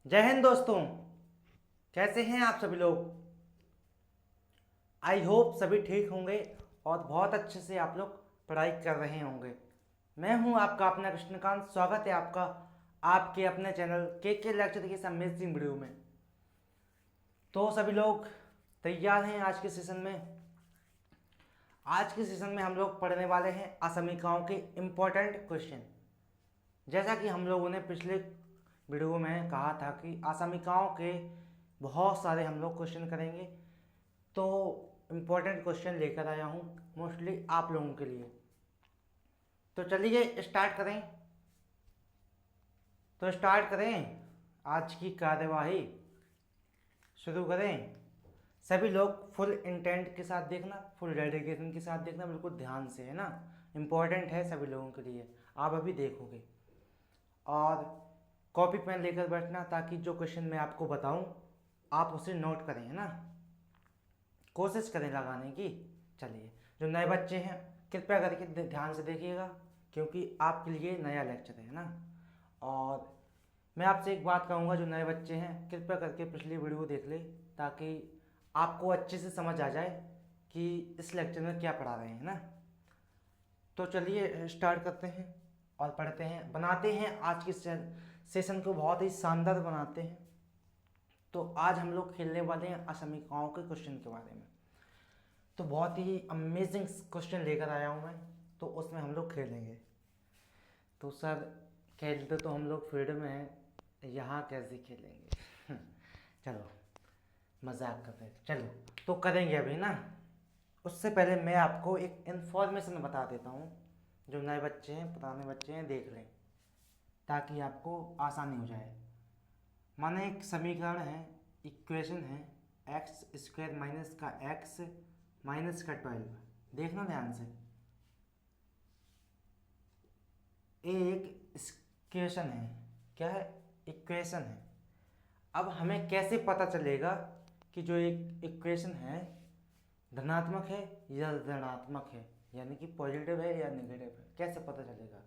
जय हिंद दोस्तों। कैसे हैं आप सभी लोग। आई होप सभी ठीक होंगे और बहुत अच्छे से आप लोग पढ़ाई कर रहे होंगे। मैं हूं आपका अपना कृष्णकांत। स्वागत है आपका आपके अपने चैनल के लेक्चर की इस अमेजिंग वीडियो में। तो सभी लोग तैयार हैं आज के सेशन में। आज के सेशन में हम लोग पढ़ने वाले हैं असमीकाओं के इम्पोर्टेंट क्वेश्चन। जैसा कि हम लोगों ने पिछले वीडियो में कहा था कि असमीकाओं के बहुत सारे हम लोग क्वेश्चन करेंगे, तो इम्पोर्टेंट क्वेश्चन लेकर आया हूँ मोस्टली आप लोगों के लिए। तो चलिए स्टार्ट करें। आज की कार्यवाही शुरू करें। सभी लोग फुल इंटेंट के साथ देखना, फुल डेडिकेशन के साथ देखना, बिल्कुल ध्यान से, है ना। इम्पोर्टेंट है सभी लोगों के लिए, आप अभी देखोगे। और कॉपी पेन लेकर बैठना ताकि जो क्वेश्चन मैं आपको बताऊं आप उसे नोट करें, है ना। कोशिश करें लगाने की। चलिए, जो नए बच्चे हैं कृपया करके ध्यान से देखिएगा क्योंकि आपके लिए नया लेक्चर है ना। और मैं आपसे एक बात कहूँगा, जो नए बच्चे हैं कृपया करके पिछली वीडियो देख ले ताकि आपको अच्छे से समझ आ जाए कि इस लेक्चर में क्या पढ़ा रहे हैं ना। तो चलिए स्टार्ट करते हैं और पढ़ते हैं, बनाते हैं आज की सेशन को बहुत ही शानदार बनाते हैं। तो आज हम लोग खेलने वाले हैं असमीकाओं के क्वेश्चन के बारे में। तो बहुत ही अमेजिंग क्वेश्चन लेकर आया हूँ मैं, तो उसमें हम लोग खेलेंगे। तो सर खेलते तो हम लोग फील्ड में हैं, यहाँ कैसे खेलेंगे चलो मजाक करते हैं, चलो तो करेंगे अभी ना। उससे पहले मैं आपको एक इन्फॉर्मेशन बता देता हूँ। जो नए बच्चे हैं पुराने बच्चे हैं देख लें ताकि आपको आसानी हो जाए। माने एक समीकरण है, इक्वेशन है, एक्स स्क्वायर माइनस का एक्स माइनस का 12। देखना ध्यान से, एक इक्वेशन है। क्या है? इक्वेशन है। अब हमें कैसे पता चलेगा कि जो एक इक्वेशन है धनात्मक है या ऋणात्मक है, यानी कि पॉजिटिव है या नेगेटिव है, कैसे पता चलेगा?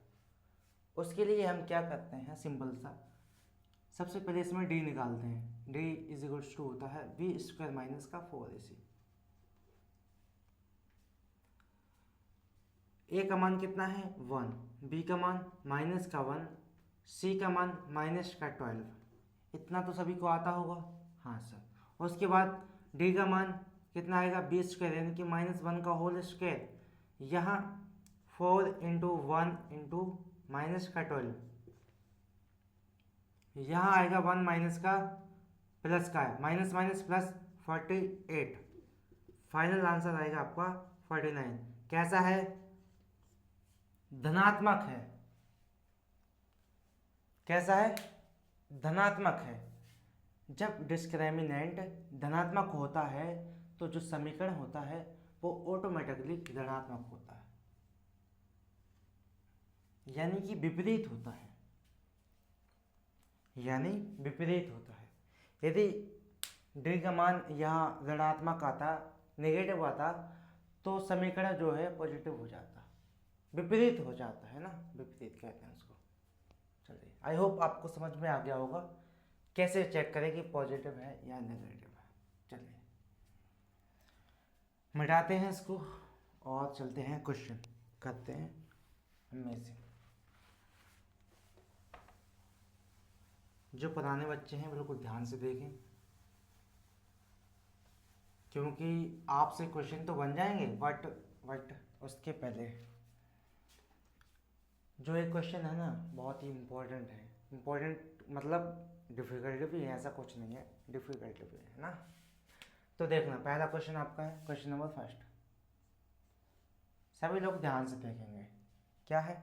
उसके लिए हम क्या करते हैं, सिंपल सा। सबसे पहले इसमें डी निकालते हैं। डी इज इक्वल्स टू होता है बी स्क्वायर माइनस का 4ac। ए का मान कितना है 1, बी का मान माइनस का 1, सी का मान माइनस का 12। इतना तो सभी को आता होगा, हाँ सर। उसके बाद डी का मान कितना आएगा बी स्क्वायर, यानी कि -1 का होल स्क्वायर। यहाँ 4 इंटू 1 इंटू माइनस का 12, यहाँ आएगा 1 माइनस का प्लस का है, minus minus plus 48। Final answer आएगा आपका 49। कैसा है? धनात्मक है। कैसा है? धनात्मक है। जब डिस्क्रिमिनेंट धनात्मक होता है तो जो समीकरण होता है वो ऑटोमेटिकली ऋणात्मक होता है, यानी कि विपरीत होता है। यानी विपरीत होता है। यदि डी का मान यहाँ ऋणात्मक आता, नेगेटिव आता, तो समीकरण जो है पॉजिटिव हो जाता, विपरीत हो जाता है ना, विपरीत कहते हैं उसको। चलिए, आई होप आपको समझ में आ गया होगा कैसे चेक करें कि पॉजिटिव है या नेगेटिव है। चलिए मिटाते हैं इसको और चलते हैं क्वेश्चन करते हैं अमेजिंग। जो पुराने बच्चे हैं बिल्कुल ध्यान से देखें क्योंकि आपसे क्वेश्चन तो बन जाएंगे, बट उसके पहले जो एक क्वेश्चन है ना बहुत ही इम्पोर्टेंट है। इम्पोर्टेंट मतलब डिफ़िकल्ट भी है, ऐसा कुछ नहीं है, डिफ़िकल्ट भी है ना। तो देखना, पहला क्वेश्चन आपका है क्वेश्चन नंबर फर्स्ट। सभी लोग ध्यान से देखेंगे। क्या है?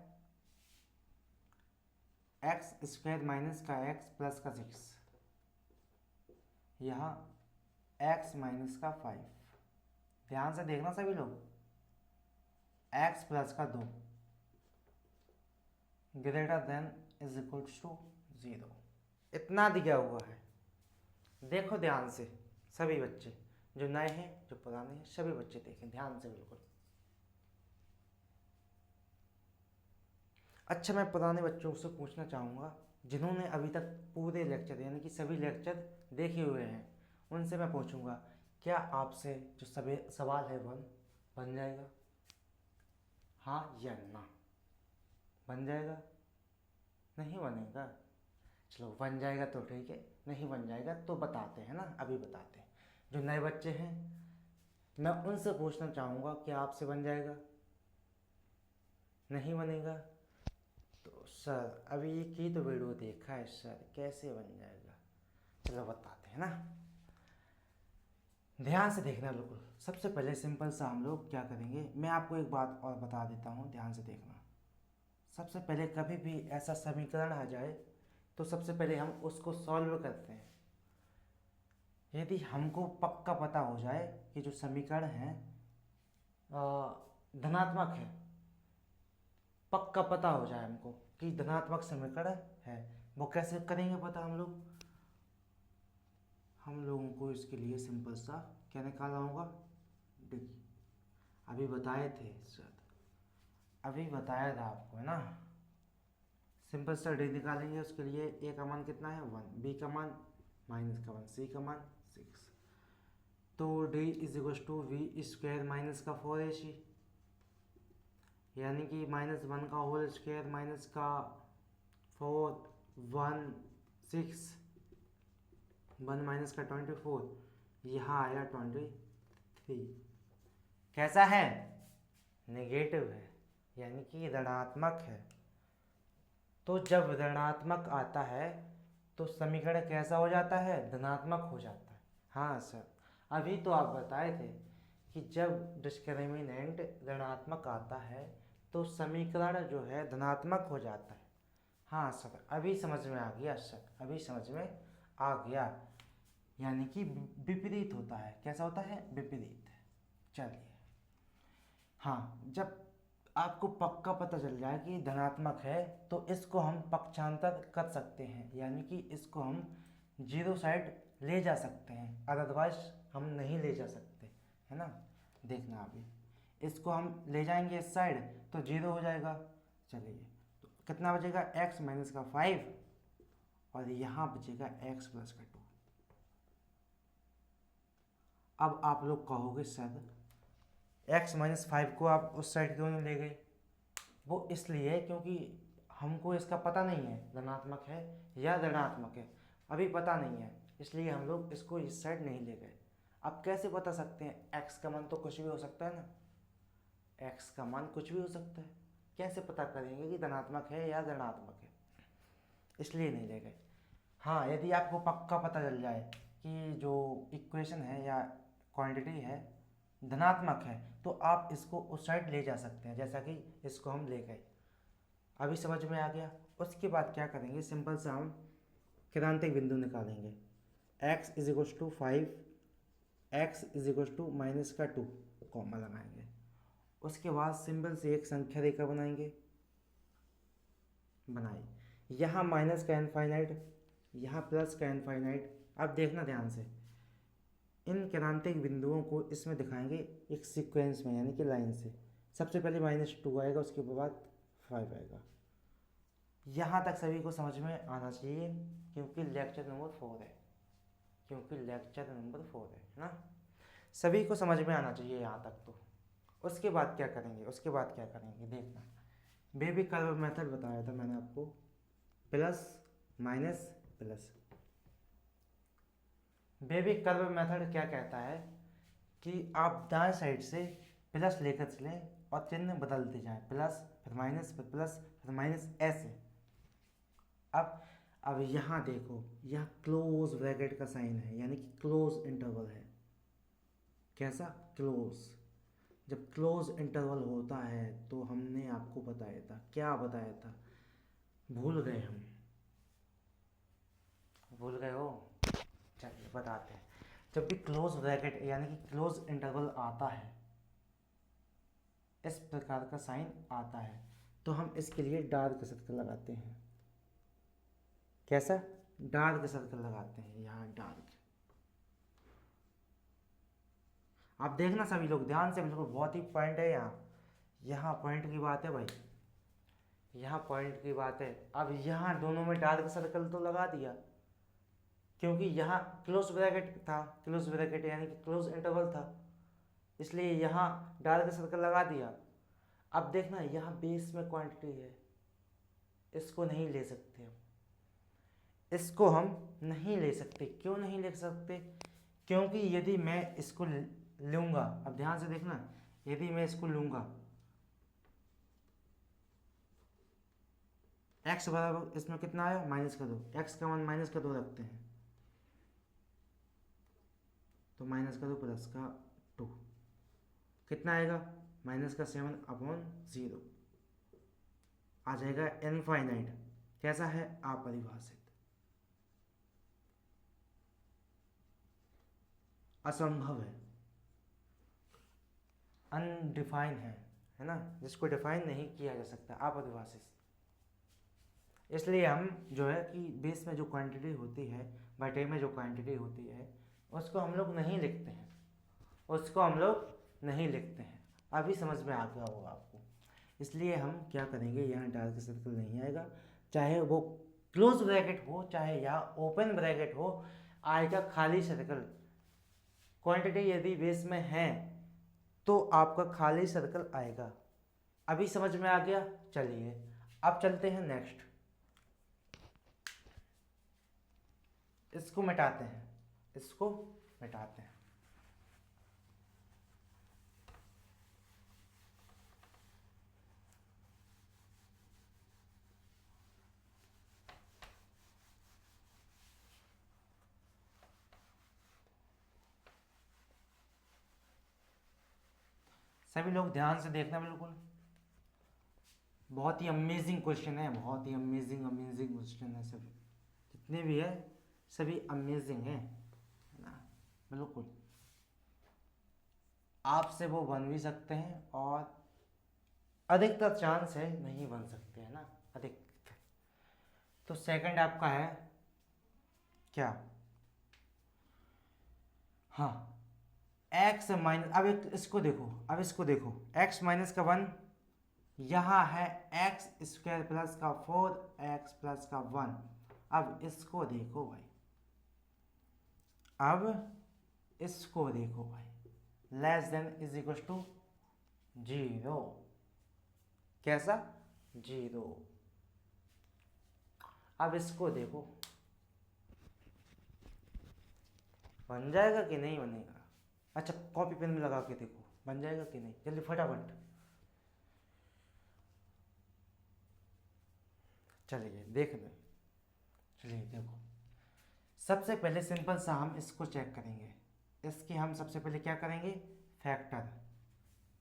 एक्स स्क्वायर माइनस का एक्स प्लस का 6, यहाँ एक्स माइनस का 5। ध्यान से देखना सभी लोग। एक्स प्लस का 2 greater than is equal to 0। इतना दिया हुआ है। देखो ध्यान से सभी बच्चे, जो नए हैं जो पुराने हैं, सभी बच्चे देखें ध्यान से बिल्कुल। अच्छा, मैं पुराने बच्चों से पूछना चाहूँगा जिन्होंने अभी तक पूरे लेक्चर यानी कि सभी लेक्चर देखे हुए हैं उनसे मैं पूछूंगा, क्या आपसे जो सभी सवाल है वन बन जाएगा? हाँ या ना? बन जाएगा? नहीं बनेगा? चलो बन जाएगा तो ठीक है, नहीं बन जाएगा तो बताते हैं ना, अभी बताते हैं। जो नए बच्चे हैं मैं उनसे पूछना चाहूँगा, क्या आपसे बन जाएगा? नहीं बनेगा? तो सर अभी एक ही तो वीडियो देखा है सर, कैसे बन जाएगा? चलो बताते हैं ना, ध्यान से देखना बिल्कुल। सबसे पहले सिंपल सा हम लोग क्या करेंगे, मैं आपको एक बात और बता देता हूँ, ध्यान से देखना। सबसे पहले कभी भी ऐसा समीकरण आ जाए तो सबसे पहले हम उसको सॉल्व करते हैं। यदि हमको पक्का पता हो जाए कि जो समीकरण है धनात्मक है, पक्का पता हो जाए हमको कि धनात्मक समीकरण है, वो कैसे करेंगे पता हम लोगों को इसके लिए सिंपल सा क्या निकालना होगा, डी। अभी बताए थे सर, अभी बताया था आपको है ना। सिंपल सा डी निकालेंगे, उसके लिए ए का मान कितना है 1, बी का मान माइनस का 1, सी का मान 6। तो D is equal to V square minus का 4ac, यानी कि -1 का होल स्क्वायर माइनस का 4, 1 6, 1 माइनस का 24, यहाँ आया 23। कैसा है? नेगेटिव है, यानी कि ऋणात्मक है। तो जब ऋणात्मक आता है तो समीकरण कैसा हो जाता है? धनात्मक हो जाता है। हाँ सर, अभी तो आप बताए थे कि जब डिस्क्रिमिनेंट ऋणात्मक आता है तो समीकरण जो है धनात्मक हो जाता है। हाँ सर, अभी समझ में आ गया सर, अभी समझ में आ गया, यानी कि विपरीत होता है। कैसा होता है? विपरीत। चलिए, हाँ, जब आपको पक्का पता चल जाए कि धनात्मक है तो इसको हम पक्षांतर कर सकते हैं, यानी कि इसको हम जीरो साइड ले जा सकते हैं, अदरवाइज हम नहीं ले जा सकते, है ना। देखना अभी, इसको हम ले जाएंगे इस साइड तो जीरो हो जाएगा। चलिए, तो कितना बचेगा? x माइनस का 5 और यहाँ बचेगा x प्लस का 2। अब आप लोग कहोगे सर x माइनस 5 को आप उस साइड क्यों नहीं ले गए? वो इसलिए क्योंकि हमको इसका पता नहीं है धनात्मक है या ऋणात्मक है, अभी पता नहीं है, इसलिए हम लोग इसको इस साइड नहीं ले गए। अब कैसे बता सकते हैं? x का मान तो कुछ भी हो सकता है ना, x का मान कुछ भी हो सकता है, कैसे पता करेंगे कि धनात्मक है या ऋणात्मक है? इसलिए नहीं ले गए। हाँ, यदि आपको पक्का पता चल जाए कि जो इक्वेशन है या क्वांटिटी है धनात्मक है तो आप इसको उस साइड ले जा सकते हैं, जैसा कि इसको हम ले गए। अभी समझ में आ गया। उसके बाद क्या करेंगे, सिंपल सा हम क्रांतिक बिंदु निकालेंगे। x is equal to 5, x is equal to minus का 2 कॉमा लगाएंगे। उसके बाद सिंपल से एक संख्या रेखा बनाएंगे, बनाई, यहाँ माइनस का इनफाइनाइट, यहाँ प्लस का इनफाइनाइट। अब देखना ध्यान से, इन क्रांतिक बिंदुओं को इसमें दिखाएंगे एक सीक्वेंस में, यानी कि लाइन से। सबसे पहले -2 आएगा, उसके बाद 5 आएगा। यहाँ तक सभी को समझ में आना चाहिए क्योंकि लेक्चर नंबर 4 है, ना, सभी को समझ में आना चाहिए यहाँ तक तो। उसके बाद क्या करेंगे, देखना। बेबी कर्व मेथड बताया था मैंने आपको, plus minus plus. Baby curve method क्या कहता है कि आप दाएं साइड से प्लस लेकर चलें और चिन्ह बदलते जाएं, प्लस फिर माइनस फिर प्लस फिर माइनस, ऐसे। अब यहाँ देखो, यह क्लोज ब्रैकेट का साइन है, यानी कि क्लोज इंटरवल है। कैसा? क्लोज। जब क्लोज इंटरवल होता है तो हमने आपको बताया था, क्या बताया था? भूल गए हम, भूल गए हो? चलिए बताते हैं। जब भी क्लोज ब्रैकेट यानी कि क्लोज इंटरवल आता है, इस प्रकार का साइन आता है, तो हम इसके लिए डार्क सर्कल लगाते हैं। कैसा? डार्क सर्कल लगाते हैं, यहाँ डार्क। आप देखना सभी लोग ध्यान से, बिल्कुल बहुत ही पॉइंट है यहाँ पॉइंट की बात है भाई। यहाँ पॉइंट की बात है। अब यहाँ दोनों में डार्क सर्कल तो लगा दिया, क्योंकि यहाँ क्लोज ब्रैकेट था, क्लोज ब्रैकेट यानी कि क्लोज इंटरवल था, इसलिए यहाँ डार्क सर्कल लगा दिया। अब देखना यहाँ बेस में क्वांटिटी है, इसको नहीं ले सकते हम, इसको हम नहीं ले सकते। क्यों नहीं ले सकते? क्योंकि यदि मैं इसको लूँगा, अब ध्यान से देखना, यदि मैं इसको लूँगा x बराबर, इसमें कितना आया माइनस का 2, x का मान माइनस का 2 रखते हैं, तो माइनस का 2 प्लस का 2 कितना आएगा, माइनस का 7/0 आ जाएगा इनफाइनाइट। कैसा है? अपरिभाषित, असंभव है, अनडिफाइन है ना, जिसको डिफाइन नहीं किया जा सकता, अपरिभाषित। इसलिए हम जो है कि बेस में जो क्वांटिटी होती है, बटे में जो क्वांटिटी होती है, उसको हम लोग नहीं लिखते हैं, उसको हम लोग नहीं लिखते हैं। अभी समझ में आ गया होगा आपको। इसलिए हम क्या करेंगे, यहाँ डार्क सर्कल नहीं आएगा, चाहे वो क्लोज ब्रैकेट हो चाहे यहाँ ओपन ब्रैकेट हो, आएगा खाली सर्कल। क्वांटिटी यदि बेस में है तो आपका खाली सर्कल आएगा। अभी समझ में आ गया? चलिए अब चलते हैं नेक्स्ट, इसको मिटाते हैं, इसको मिटाते हैं। सभी लोग ध्यान से देखना, बिल्कुल बहुत ही अमेजिंग क्वेश्चन है, बहुत ही अमेजिंग क्वेश्चन है। सभी जितने भी है सभी अमेजिंग है ना, बिल्कुल आपसे वो बन भी सकते हैं और अधिकतर चांस है नहीं बन सकते, है ना, अधिकतर। तो सेकंड आपका है क्या, हाँ x माइनस, अब इसको देखो, अब इसको देखो, x माइनस का 1, यहाँ है x स्क्वायर प्लस का 4x प्लस का 1। अब इसको देखो भाई, अब इसको देखो भाई, less than is equal to 0, कैसा 0। अब इसको देखो, बन जाएगा कि नहीं बनेगा? अच्छा कॉपी पेन में लगा के देखो बन जाएगा कि नहीं, जल्दी फटाफट। चलिए देख लो, चलिए देखो, सबसे पहले सिंपल सा हम इसको चेक करेंगे। इसके हम सबसे पहले क्या करेंगे, फैक्टर।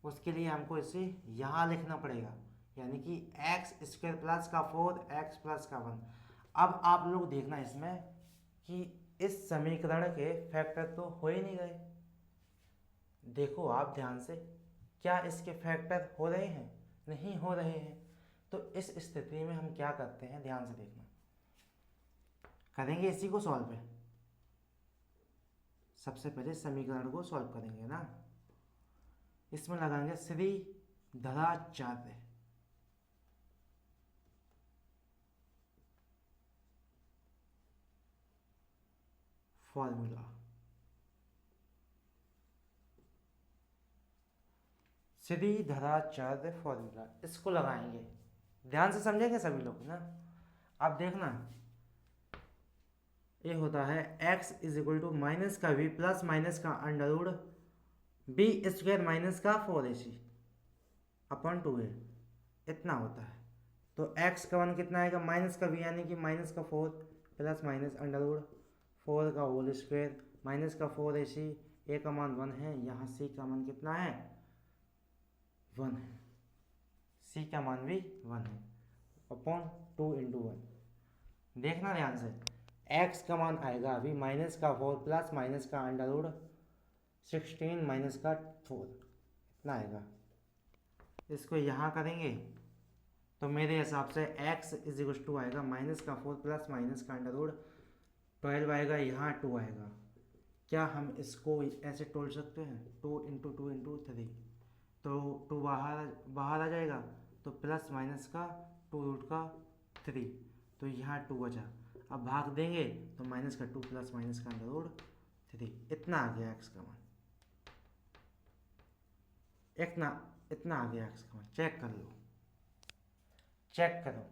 उसके लिए हमको इसे यहाँ लिखना पड़ेगा, यानी कि x स्क्वायर प्लस का 4x प्लस का 1। अब आप लोग देखना इसमें कि इस समीकरण के फैक्टर तो हो ही नहीं रहे। देखो आप ध्यान से, क्या इसके फैक्टर हो रहे हैं? नहीं हो रहे हैं। तो इस स्थिति में हम क्या करते हैं, ध्यान से देखना, करेंगे इसी को सॉल्व है। सबसे पहले समीकरण को सॉल्व करेंगे ना, इसमें लगाएंगे श्री धराचार्य, फॉर्मूला, श्रीधराचार्य फॉर्मूला, इसको लगाएंगे। ध्यान से समझेंगे सभी लोग ना। अब देखना, ये होता है x is equal to minus का v प्लस माइनस का under root B square minus का 4ac अपॉन 2a, इतना होता है। तो x का 1 कितना आएगा, माइनस का v यानी कि माइनस का 4 प्लस माइनस अंडर रूट 4 का होल स्क्वायर माइनस का 4ac, a का मान 1 है, यहाँ c का मान कितना है, 1 है, c का मान भी 1 है, अपॉन 2 इंटू 1। देखना ध्यान से, x का मान आएगा अभी माइनस का 4 प्लस माइनस का अंडर रूट 16 माइनस का 4, इतना आएगा। इसको यहाँ करेंगे तो मेरे हिसाब से x इज इक्वल टू आएगा माइनस का 4 प्लस माइनस का अंडर रूट 12 आएगा, यहाँ 2 आएगा। क्या हम इसको ऐसे तोड़ सकते हैं, 2 इंटू 3, तो 2 बाहर आ जाएगा, तो प्लस माइनस का 2√3, तो यहाँ 2 बचा। अब भाग देंगे तो माइनस का 2 प्लस माइनस का √3, इतना आ गया x का मान, इतना आ गया x का मान। चेक कर लो, चेक करो।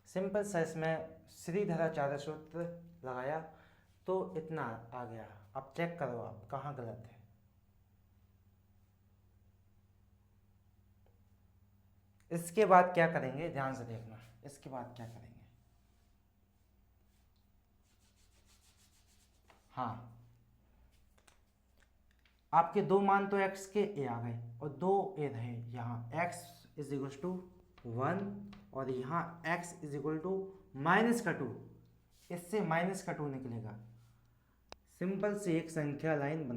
सिंपल सा इसमें श्रीधराचार्य सूत्र लगाया तो इतना आ गया। अब चेक करो आप कहाँ गलत है। इसके बाद क्या करेंगे ध्यान से देखना, इसके बाद क्या करेंगे। हाँ, आपके दो मान तो x के a आ गए और दो a रहे यहाँ, x इज इक्वल टू 1 और यहाँ x is equal to minus का 2, इससे माइनस का 2 निकलेगा। सिंपल से एक संख्या लाइन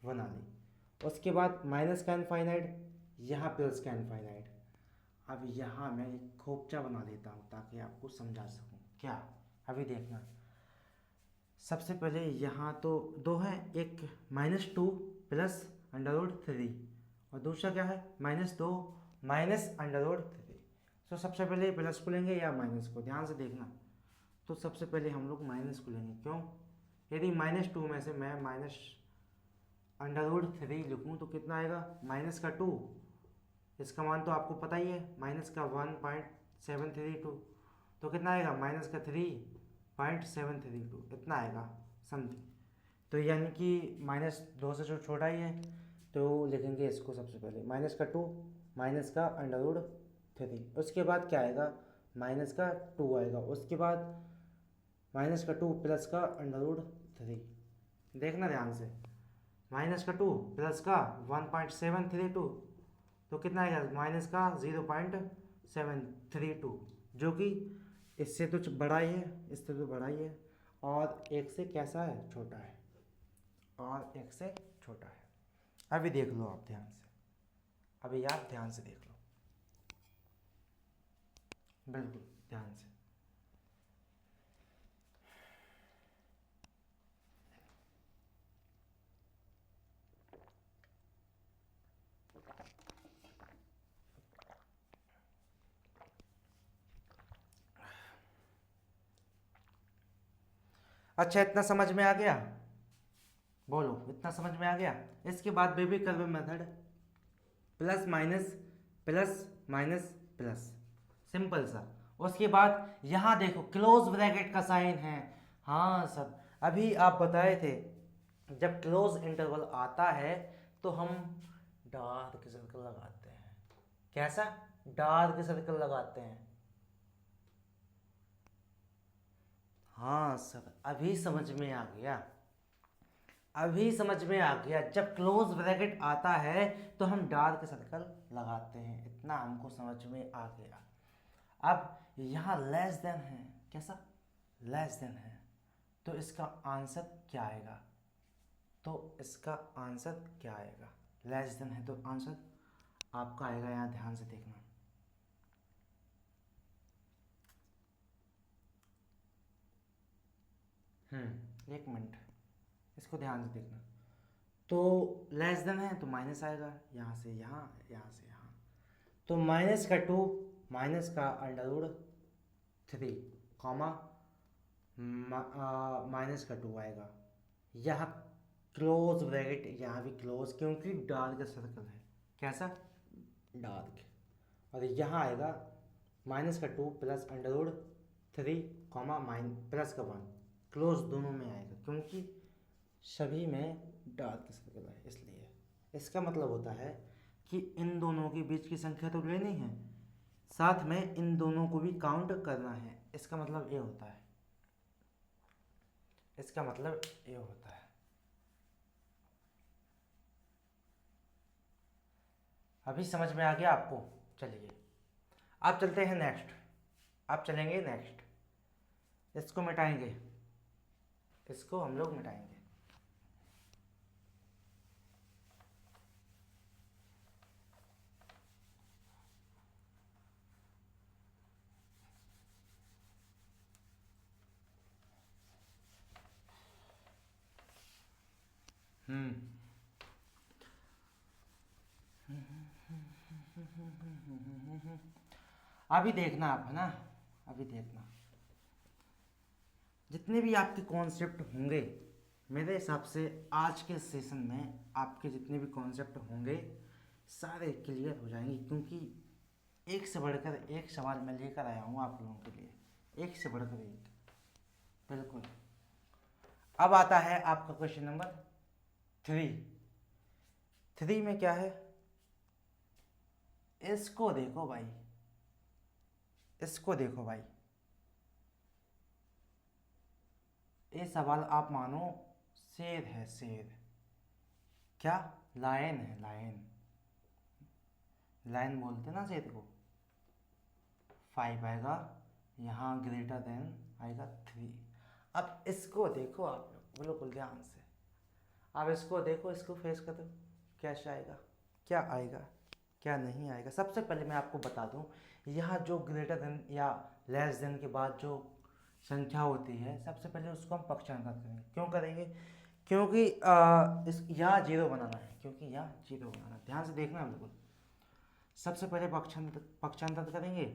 बना ली। उसके बाद माइनस का इनफाइनाइट, यहाँ प्लस का इनफाइनाइट। अब यहाँ मैं एक खोपचा बना लेता हूँ ताकि आपको समझा सकूँ। क्या, अभी देखना। सबसे पहले यहाँ तो दो है, एक -2 प्लस √3 और दूसरा क्या है -2 माइनस √3। तो सबसे पहले प्लस को लेंगे या माइनस को, ध्यान से देखना। तो सबसे पहले हम लोग माइनस को लेंगे। क्यों? यदि -2 में से मैं -√3 लिखूँ तो कितना आएगा, माइनस का 2, इसका मान तो आपको पता ही है, माइनस का 1.732, तो कितना आएगा माइनस का 3.732, इतना आएगा समथिंग। तो यानी कि -2 से जो छोटा ही है, तो लिखेंगे इसको सबसे पहले माइनस का 2 माइनस का √3। उसके बाद क्या आएगा, माइनस का 2 आएगा। उसके बाद माइनस का 2 प्लस का √3, देखना ध्यान से, माइनस का 2 प्लस का 1.732, तो कितना आएगा माइनस का 0.732, जो कि इससे तो बड़ा ही है, इससे तो बड़ा ही है, और एक से कैसा है, छोटा है, और एक से छोटा है। अभी देख लो आप ध्यान से, अभी आप ध्यान से देख लो, बिल्कुल ध्यान से। अच्छा, इतना समझ में आ गया? बोलो, इतना समझ में आ गया? इसके बाद baby curve method, plus minus plus minus plus, simple सा। उसके बाद यहाँ देखो क्लोज ब्रैकेट का साइन है। हाँ सर, अभी आप बताए थे जब क्लोज इंटरवल आता है तो हम डार्क सर्कल लगाते हैं। कैसा? डार्क सर्कल लगाते हैं। हाँ सर, अभी समझ में आ गया, अभी समझ में आ गया। जब क्लोज ब्रैकेट आता है तो हम डार्क सर्कल लगाते हैं, इतना हमको समझ में आ गया। अब यहाँ लेस देन है, कैसा? लेस देन है, तो इसका आंसर क्या आएगा? तो इसका आंसर क्या आएगा? लेस देन है तो आंसर आपका आएगा, यहाँ ध्यान से देखना। एक मिनट, इसको ध्यान से देखना। तो लेस देन है तो माइनस आएगा, यहाँ से यहाँ, यहाँ से यहाँ। तो माइनस का 2 माइनस का √3 कॉमा माइनस का 2 आएगा। यहाँ क्लोज ब्रैकेट, यहाँ भी क्लोज, क्योंकि डार्क सर्कल है। कैसा? डार्क। और यहाँ आएगा माइनस का 2 प्लस √3 कॉमा प्लस का 1, क्लोज दोनों में आएगा क्योंकि सभी में डार्क सर्कल है, इसलिए। इसका मतलब होता है कि इन दोनों के बीच की संख्या तो लेनी है, साथ में इन दोनों को भी काउंट करना है। इसका मतलब ये होता है, इसका मतलब ये होता है। अभी समझ में आ गया आपको? चलिए आप चलते हैं नेक्स्ट, आप चलेंगे नेक्स्ट। इसको मिटाएंगे, इसको हम लोग मिटाएंगे। हम्म अभी देखना आप, है ना, अभी देखना जितने भी आपके कॉन्सेप्ट होंगे, मेरे हिसाब से आज के सेशन में आपके जितने भी कॉन्सेप्ट होंगे सारे क्लियर हो जाएंगे, क्योंकि एक से बढ़कर एक सवाल मैं लेकर आया हूँ आप लोगों के लिए, एक से बढ़कर एक, बिल्कुल। अब आता है आपका क्वेश्चन नंबर 3 में क्या है, इसको देखो भाई, इसको देखो भाई, ये सवाल आप मानो शेर है, शेर, क्या, लायन है, लायन, लायन बोलते ना शेर को। 5 आएगा, यहाँ ग्रेटर देन आएगा 3। अब इसको देखो आप लोग बिल्कुल ध्यान से, अब इसको देखो, इसको फेस करो, कैसे आएगा, क्या आएगा, क्या नहीं आएगा। सबसे पहले मैं आपको बता दूं, यहाँ जो ग्रेटर देन या लेस देन के बाद जो संख्या होती है, सबसे पहले उसको हम पक्षांतर करेंगे। क्यों करेंगे, क्योंकि इस यहाँ जीरो बनाना है, क्योंकि यहाँ जीरो बनाना है, ध्यान से देखना बिल्कुल। सबसे पहले पक्षांतर करेंगे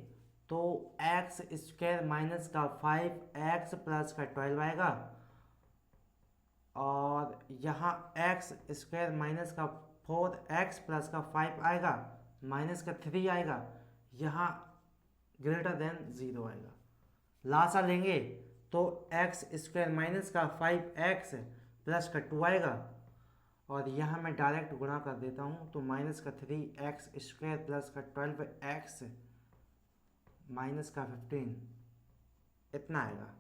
तो एक्स स्क्वायर माइनस का 5x प्लस का 12 आएगा, और यहाँ एक्स स्क्वायर माइनस का 4x प्लस का 5 आएगा, माइनस का 3 आएगा, यहाँ ग्रेटर देन 0 आएगा। लासा लेंगे तो एक्स स्क्वायर माइनस का 5x प्लस का 2 आएगा, और यहाँ मैं डायरेक्ट गुणा कर देता हूँ तो माइनस का 3x स्क्वायर प्लस का 12x माइनस का 15, इतना आएगा।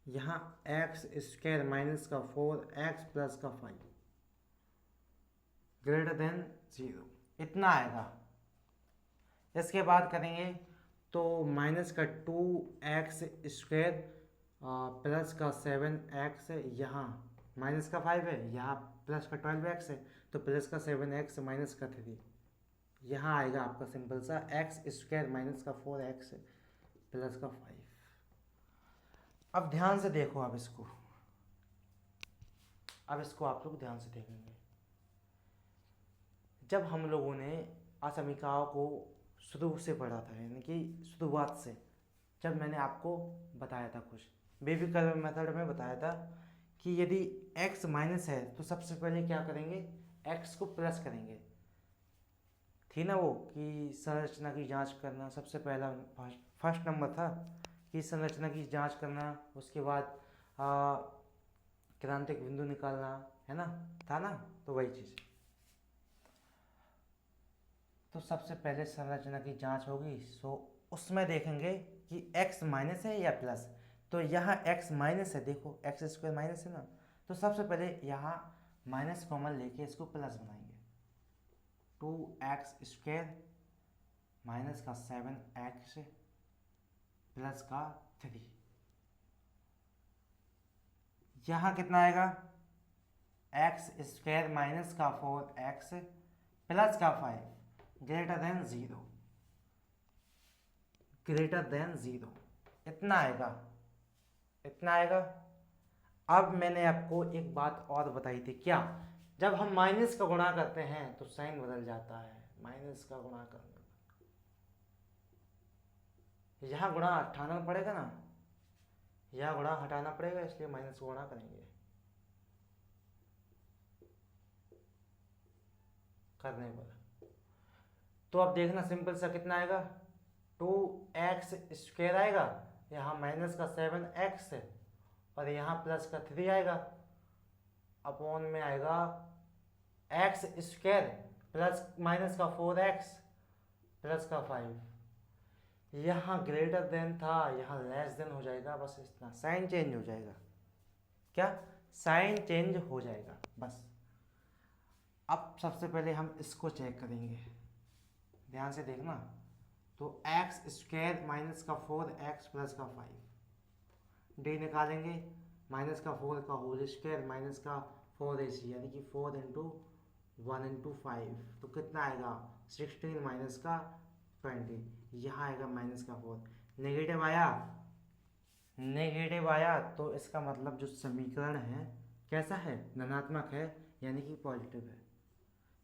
यहाँ एक्स स्क्वायर माइनस का 4x प्लस का 5 ग्रेटर देन 0, इतना आएगा। इसके बाद करेंगे तो माइनस का 2x स्क्वायर प्लस का 7x, यहाँ माइनस का 5 है, यहाँ प्लस का 12x है, तो प्लस का 7x माइनस का 3, यहाँ आएगा आपका सिंपल सा एक्स स्क्वायर माइनस का 4x प्लस का 5। अब ध्यान से देखो, अब इसको आप लोग ध्यान से देखेंगे। जब हम लोगों ने असमीकाओं को शुरू से पढ़ा था, यानी कि शुरुआत से, जब मैंने आपको बताया था कुछ बेबी कर्व मेथड में बताया था कि यदि x माइनस है तो सबसे पहले क्या करेंगे, x को प्लस करेंगे, थी ना वो कि संरचना की जांच करना, सबसे पहला फर्स्ट नंबर था कि संरचना की जांच करना, उसके बाद क्रांतिक बिंदु निकालना, है ना, था ना, तो वही चीज़। तो सबसे पहले संरचना की जांच होगी, सो उसमें देखेंगे कि x माइनस है या प्लस। तो यहाँ x माइनस है, देखो एक्स स्क्वायर माइनस है ना, तो सबसे पहले यहाँ माइनस कॉमन लेके इसको प्लस बनाएंगे। 2x स्क्वायर माइनस का 7x प्लस का 3, यहाँ कितना आएगा, एक्स स्क्वायर माइनस का 4x प्लस का 5 ग्रेटर देन 0, ग्रेटर देन 0, इतना आएगा, इतना आएगा। अब मैंने आपको एक बात और बताई थी, क्या, जब हम माइनस का गुणा करते हैं तो साइन बदल जाता है, माइनस का गुणा करने पर यहाँ गुणा हटाना पड़ेगा ना, यहाँ गुणा हटाना पड़ेगा, इसलिए माइनस गुणा करेंगे, करने पर। तो अब देखना सिंपल सा कितना आएगा, 2x स्क्वायर आएगा, यहाँ माइनस का 7x और यहाँ प्लस का 3 आएगा, अपॉन में आएगा x स्क्वायर प्लस माइनस का 4x प्लस का 5, यहाँ ग्रेटर देन था, यहाँ लेस देन हो जाएगा, बस इतना, साइन चेंज हो जाएगा, क्या, साइन चेंज हो जाएगा, बस। अब सबसे पहले हम इसको चेक करेंगे, ध्यान से देखना। तो एक्स स्क्वायर माइनस का 4x प्लस का 5, डी निकालेंगे, माइनस का 4 का होल स्क्वायर माइनस का 4ac, यानी कि 4 इंटू 1 इंटू 5, तो कितना आएगा, 16 माइनस का 20, यहाँ आएगा माइनस का 4, नेगेटिव आया, नेगेटिव आया, तो इसका मतलब जो समीकरण है कैसा है, धनात्मक है यानी कि पॉजिटिव है,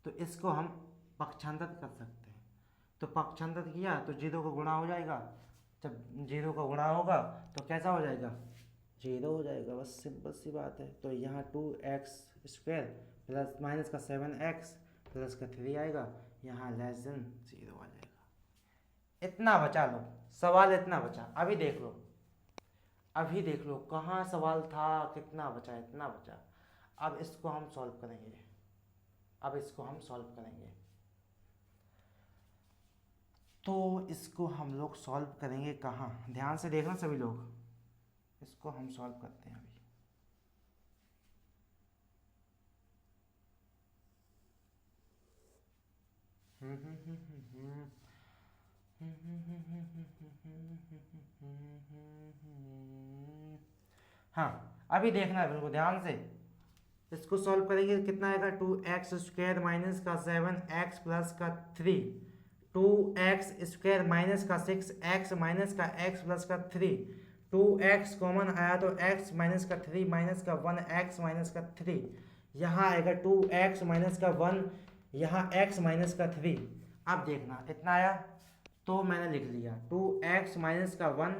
तो इसको हम पक्षांतर कर सकते हैं। तो पक्षांतर किया तो जीरो का गुणा हो जाएगा, जब जीरो का गुणा होगा तो कैसा हो जाएगा, जीरो हो जाएगा, बस सिंपल सी बात है। तो यहाँ 2x² प्लस माइनस का 7x प्लस का 3 आएगा, यहाँ लेस देन जीरो आ जाएगा। इतना बचा लो, सवाल इतना बचा। अभी देख लो, अभी देख लो कहाँ सवाल था, कितना बचा, इतना बचा। अब इसको हम सॉल्व करेंगे, अब इसको हम सॉल्व करेंगे। तो इसको हम लोग सॉल्व करेंगे कहाँ, ध्यान से देखना सभी लोग, इसको हम सॉल्व करते हैं अभी। हाँ अभी देखना है बिल्कुल ध्यान से, इसको सॉल्व करेंगे कितना आएगा, 2x² माइनस का 7x प्लस का 3, 2x² माइनस का 6x माइनस का x प्लस का 3, 2x कॉमन आया तो x माइनस का 3 माइनस का 1x माइनस का 3, यहाँ आएगा 2x माइनस का 1, यहाँ x माइनस का 3। अब देखना इतना आया तो मैंने लिख लिया 2x माइनस का 1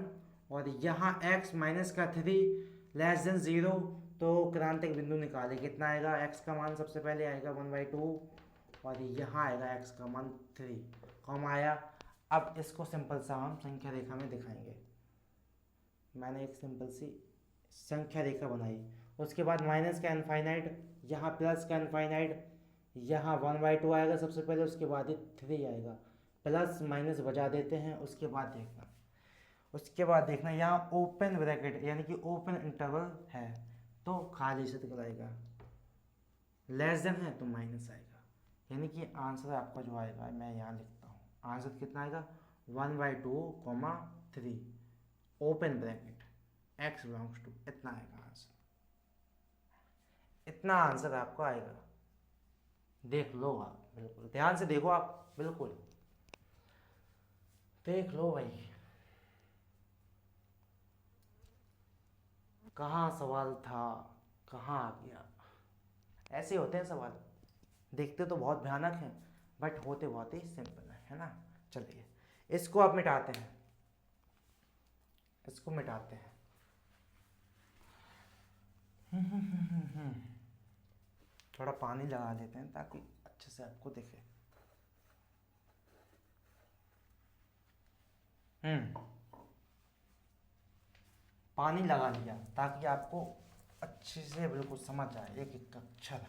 और यहाँ x माइनस का 3 लेस देन 0, तो क्रांतिक बिंदु निकाले, कितना आएगा, x का मान सबसे पहले आएगा 1/2 और यहाँ आएगा x का मान 3, कॉमा आया। अब इसको सिंपल सा हम संख्या रेखा में दिखाएंगे। मैंने एक सिंपल सी संख्या रेखा बनाई, उसके बाद माइनस का इनफाइनाइट, यहाँ प्लस का इनफाइनाइट, यहाँ 1/2 आएगा सबसे पहले, उसके बाद ही 3 आएगा, प्लस माइनस बजा देते हैं। उसके बाद देखना यहाँ ओपन ब्रैकेट यानी कि ओपन इंटरवल है तो खाली शतक आएगा, लेस देन है तो माइनस आएगा, यानी कि आंसर आपका जो आएगा, मैं यहाँ लिखता हूँ आंसर कितना आएगा, 1/2, 3 open bracket x belongs to, इतना आएगा आंसर, इतना आंसर आपको आएगा। देख लो आप, बिल्कुल ध्यान से देखो आप, बिल्कुल देख लो भाई, कहाँ सवाल था कहाँ आ गया। ऐसे होते हैं सवाल, देखते तो बहुत भयानक हैं बट होते बहुत ही सिंपल है ना। चलिए इसको आप मिटाते हैं, इसको मिटाते हैं। थोड़ा पानी लगा देते हैं ताकि अच्छे से आपको दिखे। पानी लगा लिया ताकि आपको अच्छे से बिल्कुल समझ आए एक एक अक्षर।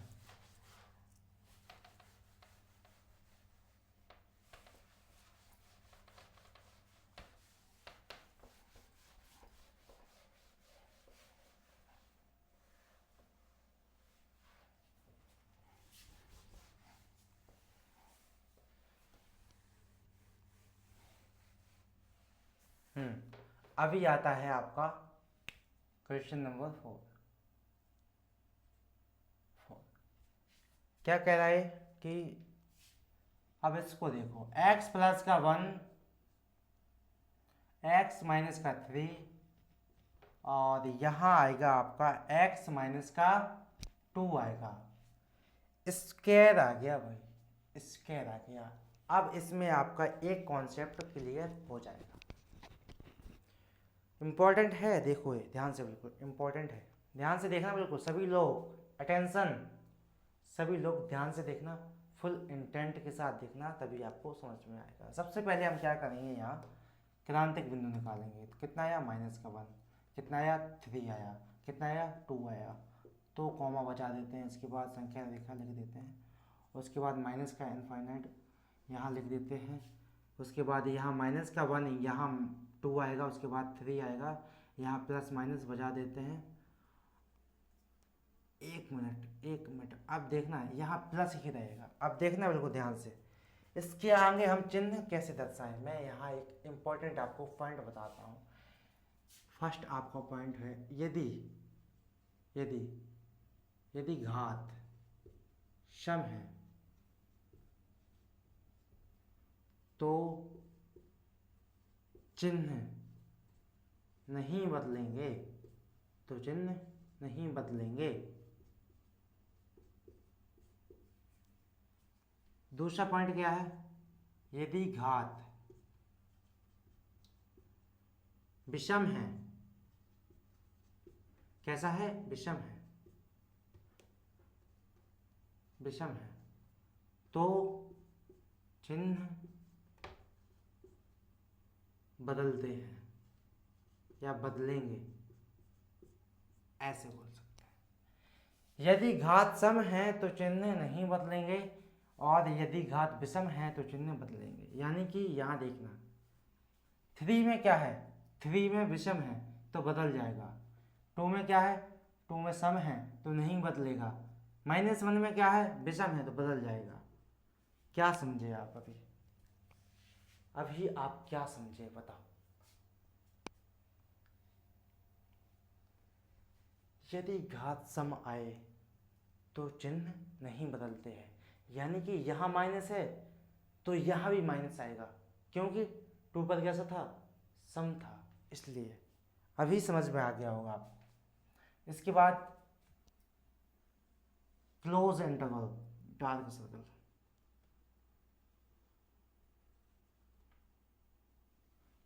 अभी आता है आपका क्वेश्चन नंबर 4। क्या कह रहा है कि अब इसको देखो, x प्लस का 1, x माइनस का 3 और यहाँ आएगा आपका x माइनस का 2 आएगा, स्क्वायर आ गया भाई, स्क्वायर आ गया। अब इसमें आपका एक कॉन्सेप्ट क्लियर हो जाएगा, इम्पॉर्टेंट है, देखो ये ध्यान से, बिल्कुल इम्पॉर्टेंट है, ध्यान से देखना बिल्कुल सभी लोग, अटेंशन सभी लोग ध्यान से देखना, फुल इंटेंट के साथ देखना, तभी आपको समझ में आएगा। सबसे पहले हम क्या करेंगे, यहाँ क्रांतिक बिंदु निकालेंगे। तो कितना आया, माइनस का 1, कितना आया 3 आया, कितना आया 2 आया, तो कॉमा बचा देते हैं, इसके बाद संख्या रेखा लिख देते हैं, उसके बाद माइनस का इनफाइनाइट यहाँ लिख देते हैं, उसके बाद यहाँ माइनस का 1 यहाँ 2 आएगा, उसके बाद 3 आएगा, यहाँ प्लस माइनस बजा देते हैं। एक मिनट, अब देखना यहाँ प्लस ही रहेगा। अब देखना बिल्कुल ध्यान से, इसके आगे हम चिन्ह कैसे दर्शाएं, मैं यहाँ एक इम्पॉर्टेंट आपको पॉइंट बताता हूँ। फर्स्ट आपका पॉइंट है, यदि यदि यदि घात सम है तो चिन्ह नहीं बदलेंगे, तो चिन्ह नहीं बदलेंगे, दूसरा पॉइंट क्या है, यदि घात विषम है, कैसा है, विषम है, विषम है, तो चिन्ह बदलते हैं या बदलेंगे, ऐसे बोल सकते हैं। यदि घात सम है तो चिन्ह नहीं बदलेंगे, और यदि घात विषम है तो चिन्ह बदलेंगे। यानी कि यहाँ देखना, 3 में क्या है, 3 में विषम है तो बदल जाएगा, 2 में क्या है, 2 में सम है तो नहीं बदलेगा, -1 में क्या है, विषम है तो बदल जाएगा। क्या समझे आप अभी आप क्या समझे बताओ। यदि घात सम आए तो चिन्ह नहीं बदलते हैं, यानी कि यहाँ माइनस है तो यहाँ भी माइनस आएगा, क्योंकि 2 पर कैसा था, सम था, इसलिए। अभी समझ में आ गया होगा आपको। इसके बाद क्लोज इंटरवल, डार्क सर्कल,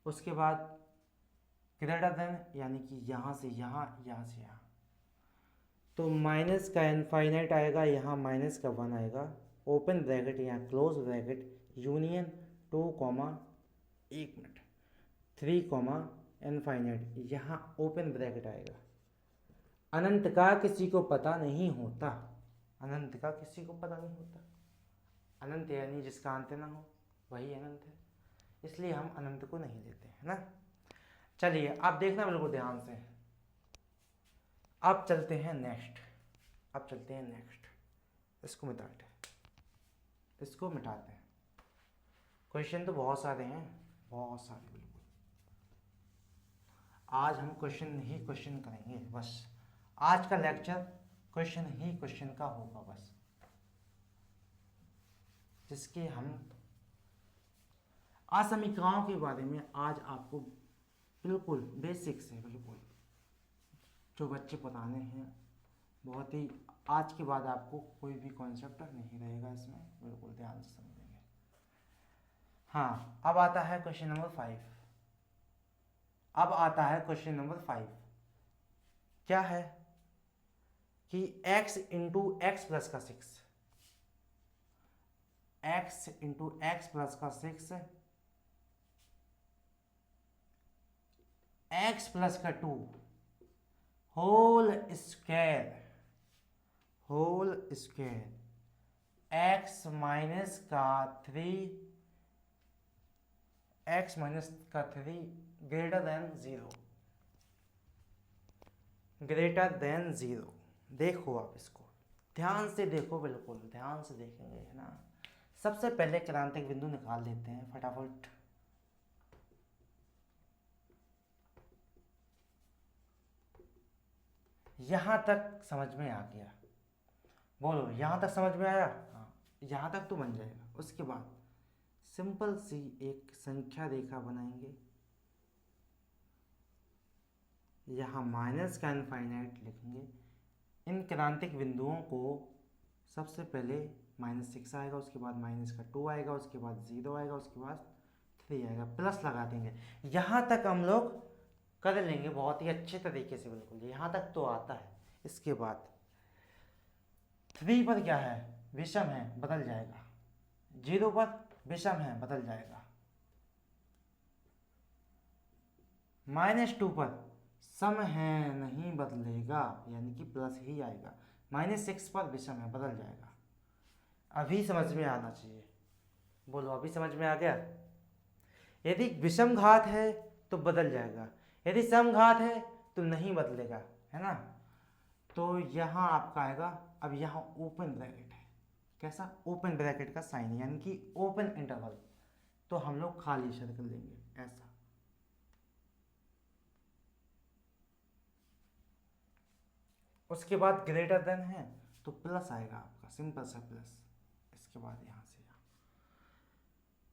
उसके बाद ग्रेटर देन, यानी कि यहाँ से यहाँ, यहाँ से यहाँ, तो माइनस का इनफाइनाइट आएगा, यहाँ माइनस का 1 आएगा, ओपन ब्रैकेट यहाँ close bracket, union 2 1 minute 3 infinite, यहाँ ओपन ब्रैकेट आएगा। अनंत का किसी को पता नहीं होता, अनंत का किसी को पता नहीं होता। अनंत यानी जिसका अंत ना हो वही अनंत है, इसलिए हम अनंत को नहीं लेते हैं ना। चलिए आप देखना बिल्कुल ध्यान से। अब चलते हैं नेक्स्ट, अब चलते हैं नेक्स्ट, इसको मिटाते हैं, इसको मिटाते हैं। क्वेश्चन तो बहुत सारे हैं, बहुत सारे, बिल्कुल। आज हम क्वेश्चन ही क्वेश्चन करेंगे बस, आज का लेक्चर क्वेश्चन ही क्वेश्चन का होगा बस, जिसके हम असमीकरणों के बारे में आज आपको बिल्कुल बेसिक से, बिल्कुल जो बच्चे पढ़ाने हैं, बहुत ही आज के बाद आपको कोई भी कॉन्सेप्ट नहीं रहेगा इसमें, बिल्कुल ध्यान से समझेंगे। हाँ, अब आता है क्वेश्चन नंबर 5। अब आता है क्वेश्चन नंबर 5। क्या है कि x इंटू एक्स प्लस का 6, x इंटू एक्स प्लस का 6, x प्लस का 2 whole square, whole square, x minus का 3, x माइनस का 3 ग्रेटर देन 0, ग्रेटर देन 0। देखो आप इसको ध्यान से देखो, बिल्कुल ध्यान से देखेंगे, है ना। सबसे पहले क्रांतिक बिंदु निकाल लेते हैं फटाफट। यहां तक समझ में आ गया, बोलो यहां तक समझ में आया, हाँ यहां तक तो बन जाएगा। उसके बाद सिंपल सी एक संख्या रेखा बनाएंगे, यहाँ माइनस का इनफाइनाइट लिखेंगे। इन क्रांतिक बिंदुओं को सबसे पहले -6 आएगा, उसके बाद माइनस का 2 आएगा, उसके बाद 0 आएगा, उसके बाद 3 आएगा, प्लस लगा देंगे। यहाँ तक हम लोग कर लेंगे बहुत ही अच्छे तरीके से, बिल्कुल यहाँ तक तो आता है। इसके बाद 3 पर क्या है, विषम है, बदल जाएगा। 0 पर विषम है, बदल जाएगा। -2 पर सम है, नहीं बदलेगा, यानी कि प्लस ही आएगा। -6 पर विषम है, बदल जाएगा। अभी समझ में आना चाहिए, बोलो अभी समझ में आ गया। यदि विषम घात है तो बदल जाएगा, यदि सम घात है तो नहीं बदलेगा, है ना। तो यहाँ आपका आएगा, अब यहाँ ओपन ब्रैकेट है, कैसा, ओपन ब्रैकेट का साइन, यानी कि ओपन इंटरवल, तो हम लोग खाली सर्कल लेंगे ऐसा। उसके बाद ग्रेटर देन है तो प्लस आएगा आपका, सिंपल सा प्लस। इसके बाद यहाँ से यहाँ,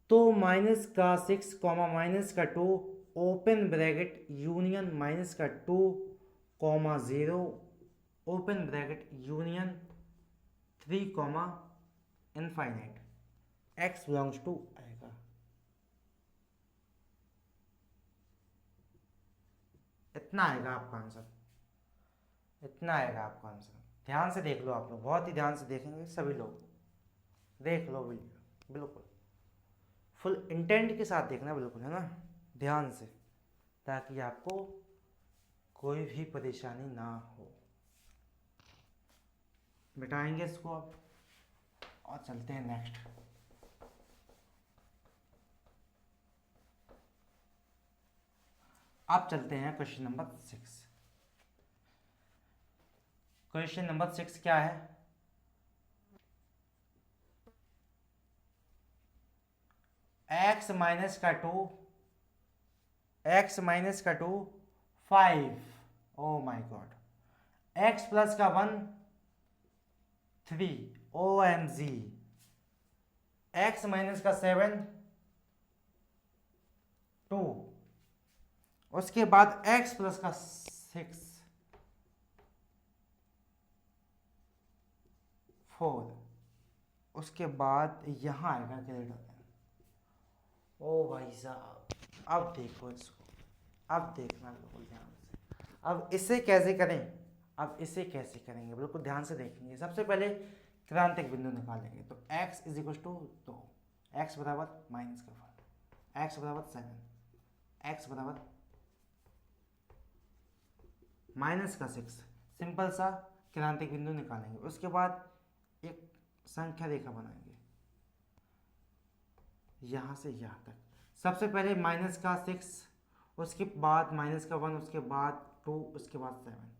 तो माइनस का 6 माइनस का 2 ओपन ब्रैकेट यूनियन माइनस का 2 0 open bracket union 3 infinite, x belongs to आएगा, इतना आएगा आपका आंसर, इतना आएगा आपका आंसर। ध्यान से देख लो आप लोग, बहुत ही ध्यान से देखेंगे सभी लोग, देख लो वीडियो बिल्कुल फुल इंटेंट के साथ देखना बिल्कुल, है ना, ध्यान से, ताकि आपको कोई भी परेशानी ना हो। मिटाएंगे इसको अब और चलते हैं नेक्स्ट। अब चलते हैं क्वेश्चन नंबर 6। क्वेश्चन नंबर 6 क्या है? x माइनस का 2, x माइनस का 2 5, oh my God, x plus का 1 3, O M G, x minus का 7 2, उसके बाद x प्लस का 6 4, उसके बाद यहाँ आएगा ग्रेटर देन। ओ भाई साहब, अब देखो इसको, अब देखना बिल्कुल ध्यान से। अब इसे कैसे करें, अब इसे कैसे करेंगे बिल्कुल ध्यान से देखेंगे। सबसे पहले क्रांतिक बिंदु निकालेंगे, तो x is equal to 2, x बराबर माइनस का 5, x बराबर 7, x बराबर माइनस का 6, सिंपल सा क्रांतिक बिंदु निकालेंगे। उसके बाद एक संख्या रेखा बनाएंगे यहाँ से यहाँ तक। सबसे पहले माइनस का 6, उसके बाद माइनस का 1, उसके बाद 2, उसके बाद 7,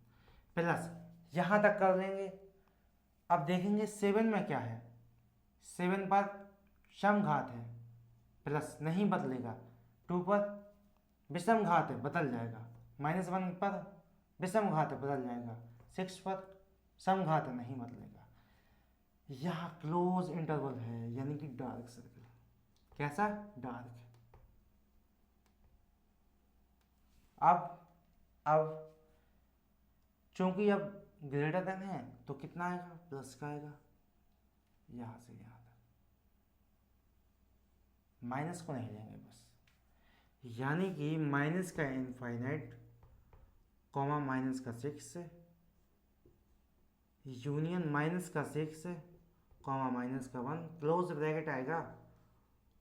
प्लस यहाँ तक कर लेंगे। अब देखेंगे 7 में क्या है, 7 पर समघात है, प्लस नहीं बदलेगा, 2 पर विषम घात है, बदल जाएगा, -1 पर विषम घात है, बदल जाएगा, 6 पर समघात है, नहीं बदलेगा। यहाँ क्लोज इंटरवल है, यानी कि डार्क सर्कल। कैसा? डार्क। अब चूंकि अब ग्रेटर देन है तो कितना आएगा, प्लस का आएगा, यहाँ से यहाँ तक, माइनस को नहीं लेंगे बस, यानी कि माइनस का इनफाइनाइट कॉमा माइनस का 6 यूनियन माइनस का 6 कॉमा माइनस का 1 क्लोज ब्रैकेट आएगा,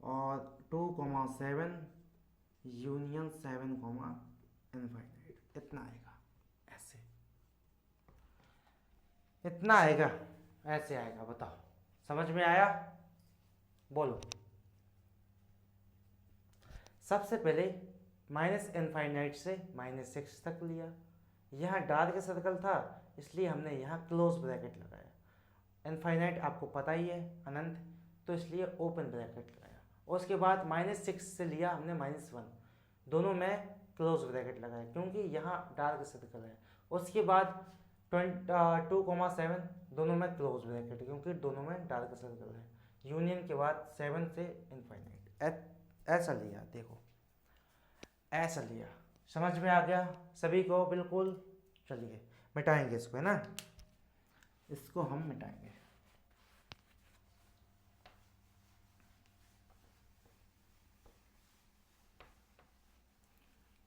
और 2,7 यूनियन 7 कॉमा इनफाइनाइट, इतना आएगा, ऐसे इतना आएगा, ऐसे आएगा। बताओ समझ में आया? बोलो। सबसे पहले माइनस इनफाइनाइट से -6 तक लिया, यहाँ डार्क सर्कल था इसलिए हमने यहाँ क्लोज ब्रैकेट लगाया। इनफाइनाइट आपको पता ही है अनंत, तो इसलिए ओपन ब्रैकेट लगाया। उसके बाद -6 से लिया हमने -1, दोनों में क्लोज ब्रैकेट लगाया क्योंकि यहाँ डार्क सर्कल है। उसके बाद 2,7 दोनों में क्लोज ब्रैकेट क्योंकि दोनों में डार्क सर्कल है। यूनियन के बाद 7 से इनफाइनाइट, ऐसा लिया। देखो ऐसा लिया, समझ में आ गया सभी को? बिल्कुल। चलिए मिटाएंगे इसको, है ना, इसको हम मिटाएंगे।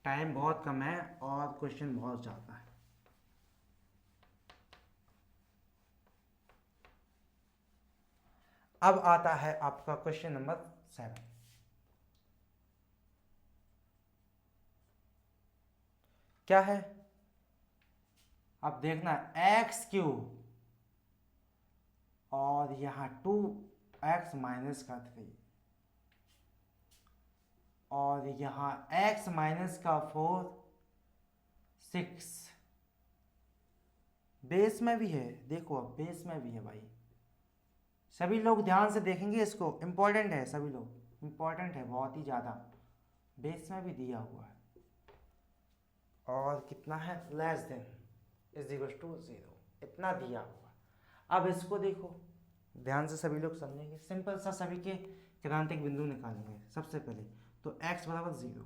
टाइम बहुत कम है और क्वेश्चन बहुत ज़्यादा है। अब आता है आपका क्वेश्चन नंबर 7। क्या है? अब देखना, एक्स क्यूब और यहाँ 2x माइनस का 3 और यहाँ x माइनस का 4 6 बेस में भी है। देखो अब बेस में भी है भाई, सभी लोग ध्यान से देखेंगे इसको, इम्पोर्टेंट है, सभी लोग इम्पोर्टेंट है बहुत ही ज़्यादा। बेस में भी दिया हुआ है और कितना है, less than is equal to 0, इतना दिया हुआ। अब इसको देखो ध्यान से, सभी लोग समझेंगे। सिंपल सा सभी के क्रांतिक बिंदु निकालेंगे। सबसे पहले तो x बराबर 0,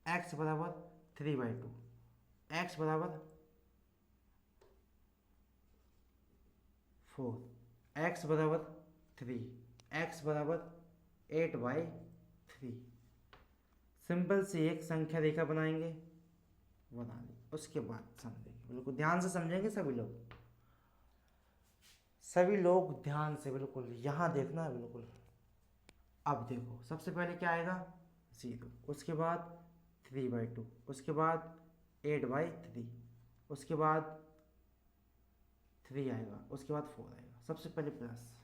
x बराबर 3/2, x बराबर 4, x बराबर 3, x बराबर 8/3। सिंपल सी एक संख्या रेखा बनाएंगे, बना ली। उसके बाद समझेंगे, बिल्कुल ध्यान से समझेंगे सभी लोग, सभी लोग ध्यान से, बिल्कुल यहाँ देखना है बिल्कुल। अब देखो सबसे पहले क्या आएगा 0, उसके बाद 3/2, उसके बाद 8/3, उसके बाद 3 आएगा, उसके बाद 4 आएगा, सबसे पहले प्लस।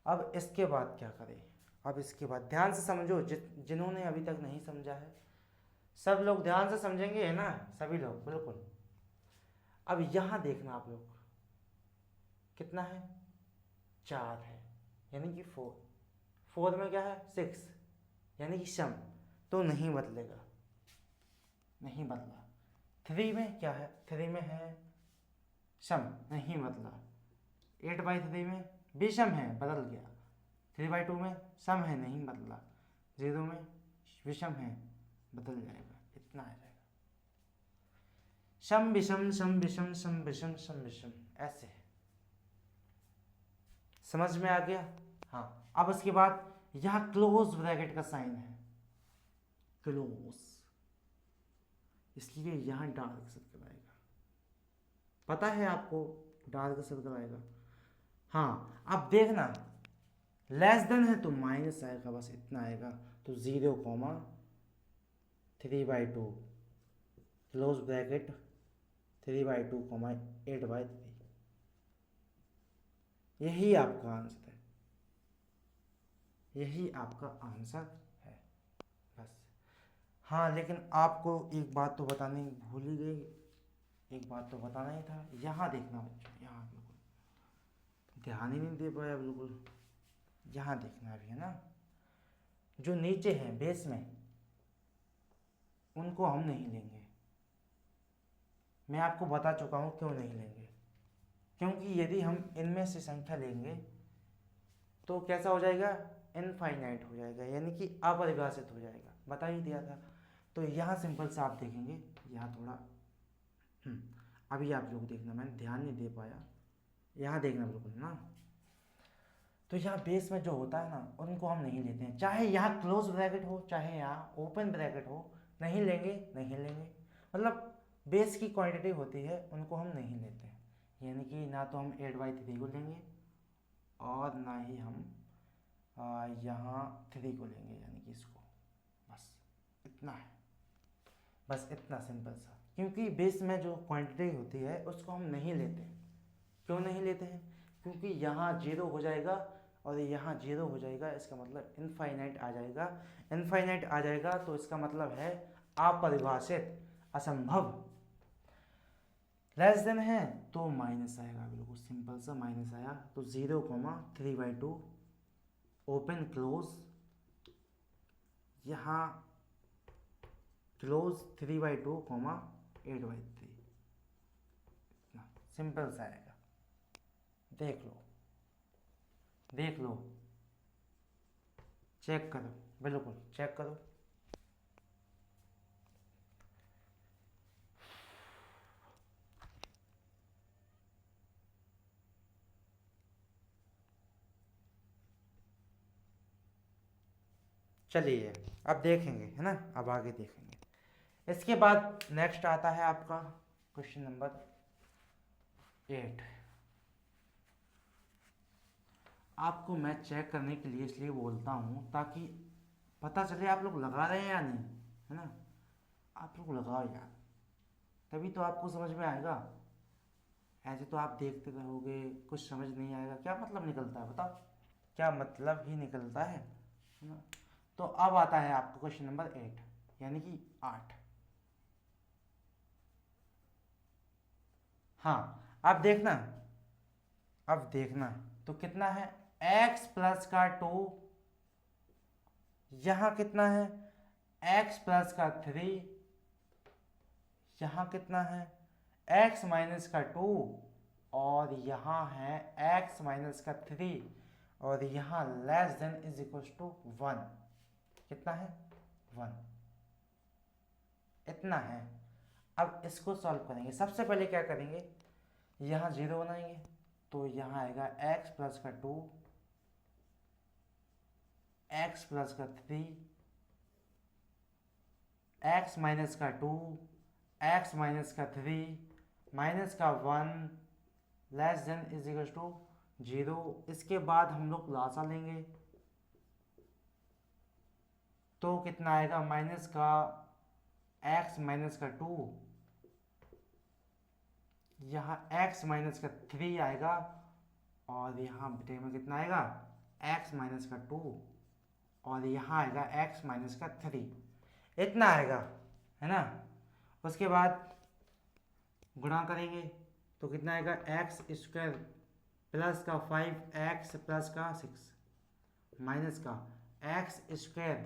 अब इसके बाद क्या करें, अब इसके बाद ध्यान से समझो, जिन्होंने अभी तक नहीं समझा है सब लोग ध्यान से समझेंगे, है ना, सभी लोग बिल्कुल। अब यहाँ देखना आप लोग, कितना है 4 है, यानी कि 4 में क्या है 6, यानी कि सम, तो नहीं बदलेगा, नहीं बदला। 3 में क्या है, 3 में है सम, नहीं बदला। 8/3 में भी सम है, बदल गया। 3/2 में सम है, नहीं बदला। 0 में विषम है, बदल जाएगा, इतना आ जाएगा। सम विषम सम विषम सम विषम सम विषम, ऐसे है। समझ में आ गया? हाँ। अब उसके बाद यहाँ क्लोज ब्रैकेट का साइन है, क्लोज, इसलिए यहाँ डार्क सर्कल आएगा। पता है आपको डार्क सर्कल आएगा। हाँ, अब देखना लेस देन है तो माइनस आएगा, बस इतना आएगा। तो 0,3/2 क्लोज ब्रैकेट 3/2, 8/3, यही आपका आंसर है, यही आपका आंसर है बस। हाँ, लेकिन आपको एक बात तो बतानी भूल ही गई, एक बात तो बताना ही था। यहाँ देखना बच्चों, यहाँ बिल्कुल ध्यान ही नहीं दे पाया बिल्कुल। यहाँ देखना भी है ना, जो नीचे हैं बेस में उनको हम नहीं लेंगे। मैं आपको बता चुका हूँ क्यों नहीं लेंगे, क्योंकि यदि हम इनमें से संख्या लेंगे तो कैसा हो जाएगा, इनफाइनाइट हो जाएगा, यानी कि अपरिभाषित हो जाएगा, बता ही दिया था। तो यहाँ सिंपल से आप देखेंगे, यहाँ थोड़ा अभी आप लोग देखना, मैंने ध्यान नहीं दे पाया, यहाँ देखना बिल्कुल ना। तो यहाँ बेस में जो होता है ना, उनको हम नहीं लेते हैं, चाहे यहाँ क्लोज ब्रैकेट हो चाहे यहाँ ओपन ब्रैकेट हो, नहीं लेंगे, नहीं लेंगे। मतलब बेस की क्वांटिटी होती है, उनको हम नहीं लेते हैं, यानी कि ना तो हम 8/3 को लेंगे और ना ही हम यहाँ 3 को लेंगे, यानी कि इसको, बस इतना है, बस इतना सिंपल सा। क्योंकि बेस में जो क्वांटिटी होती है उसको हम नहीं लेते हैं। क्यों नहीं लेते हैं, क्योंकि यहाँ 0 हो जाएगा और यहाँ 0 हो जाएगा, इसका मतलब इनफाइनाइट आ जाएगा। इनफाइनाइट आ जाएगा तो इसका मतलब है अपरिभाषित, असंभव। लेस देन है तो माइनस आएगा, बिल्कुल सिंपल सा माइनस आया। तो 0,3/2 ओपन क्लोज, यहाँ क्लोज 3/2, 8/3, सिंपल सा आएगा। देख लो, देख लो, चेक करो, बिल्कुल चेक करो। चलिए अब देखेंगे, है ना, अब आगे देखेंगे। इसके बाद नेक्स्ट आता है आपका क्वेश्चन नंबर 8। आपको मैं चेक करने के लिए इसलिए बोलता हूँ ताकि पता चले आप लोग लगा रहे हैं या नहीं, है ना। आप लोग लगाओ यार, तभी तो आपको समझ में आएगा। ऐसे तो आप देखते रहोगे, कुछ समझ नहीं आएगा, क्या मतलब निकलता है बताओ, क्या मतलब ही निकलता है ना। तो अब आता है आपका क्वेश्चन नंबर 8, यानी कि 8। हाँ, अब देखना, अब देखना तो कितना है, x प्लस का 2, यहाँ कितना है x प्लस का 3, यहाँ कितना है x माइनस का 2, और यहाँ है x माइनस का 3, और यहाँ less than is equal to 1, कितना है 1, इतना है। अब इसको सॉल्व करेंगे। सबसे पहले क्या करेंगे, यहाँ 0 बनाएंगे, तो यहाँ आएगा x प्लस का 2 एक्स प्लस का 3, एक्स माइनस का 2, एक्स माइनस का 3 माइनस का 1 less than is equal to 0। इसके बाद हम लोग लासा लेंगे तो कितना आएगा, माइनस का एक्स माइनस का 2, यहाँ x माइनस का 3 आएगा और यहाँ बेटे में कितना आएगा x माइनस का 2 और यहाँ आएगा x माइनस का 3, इतना आएगा, है ना। उसके बाद गुणा करेंगे तो कितना आएगा एक्स स्क्वायर प्लस का 5x प्लस का 6 माइनस का एक्स स्क्वायर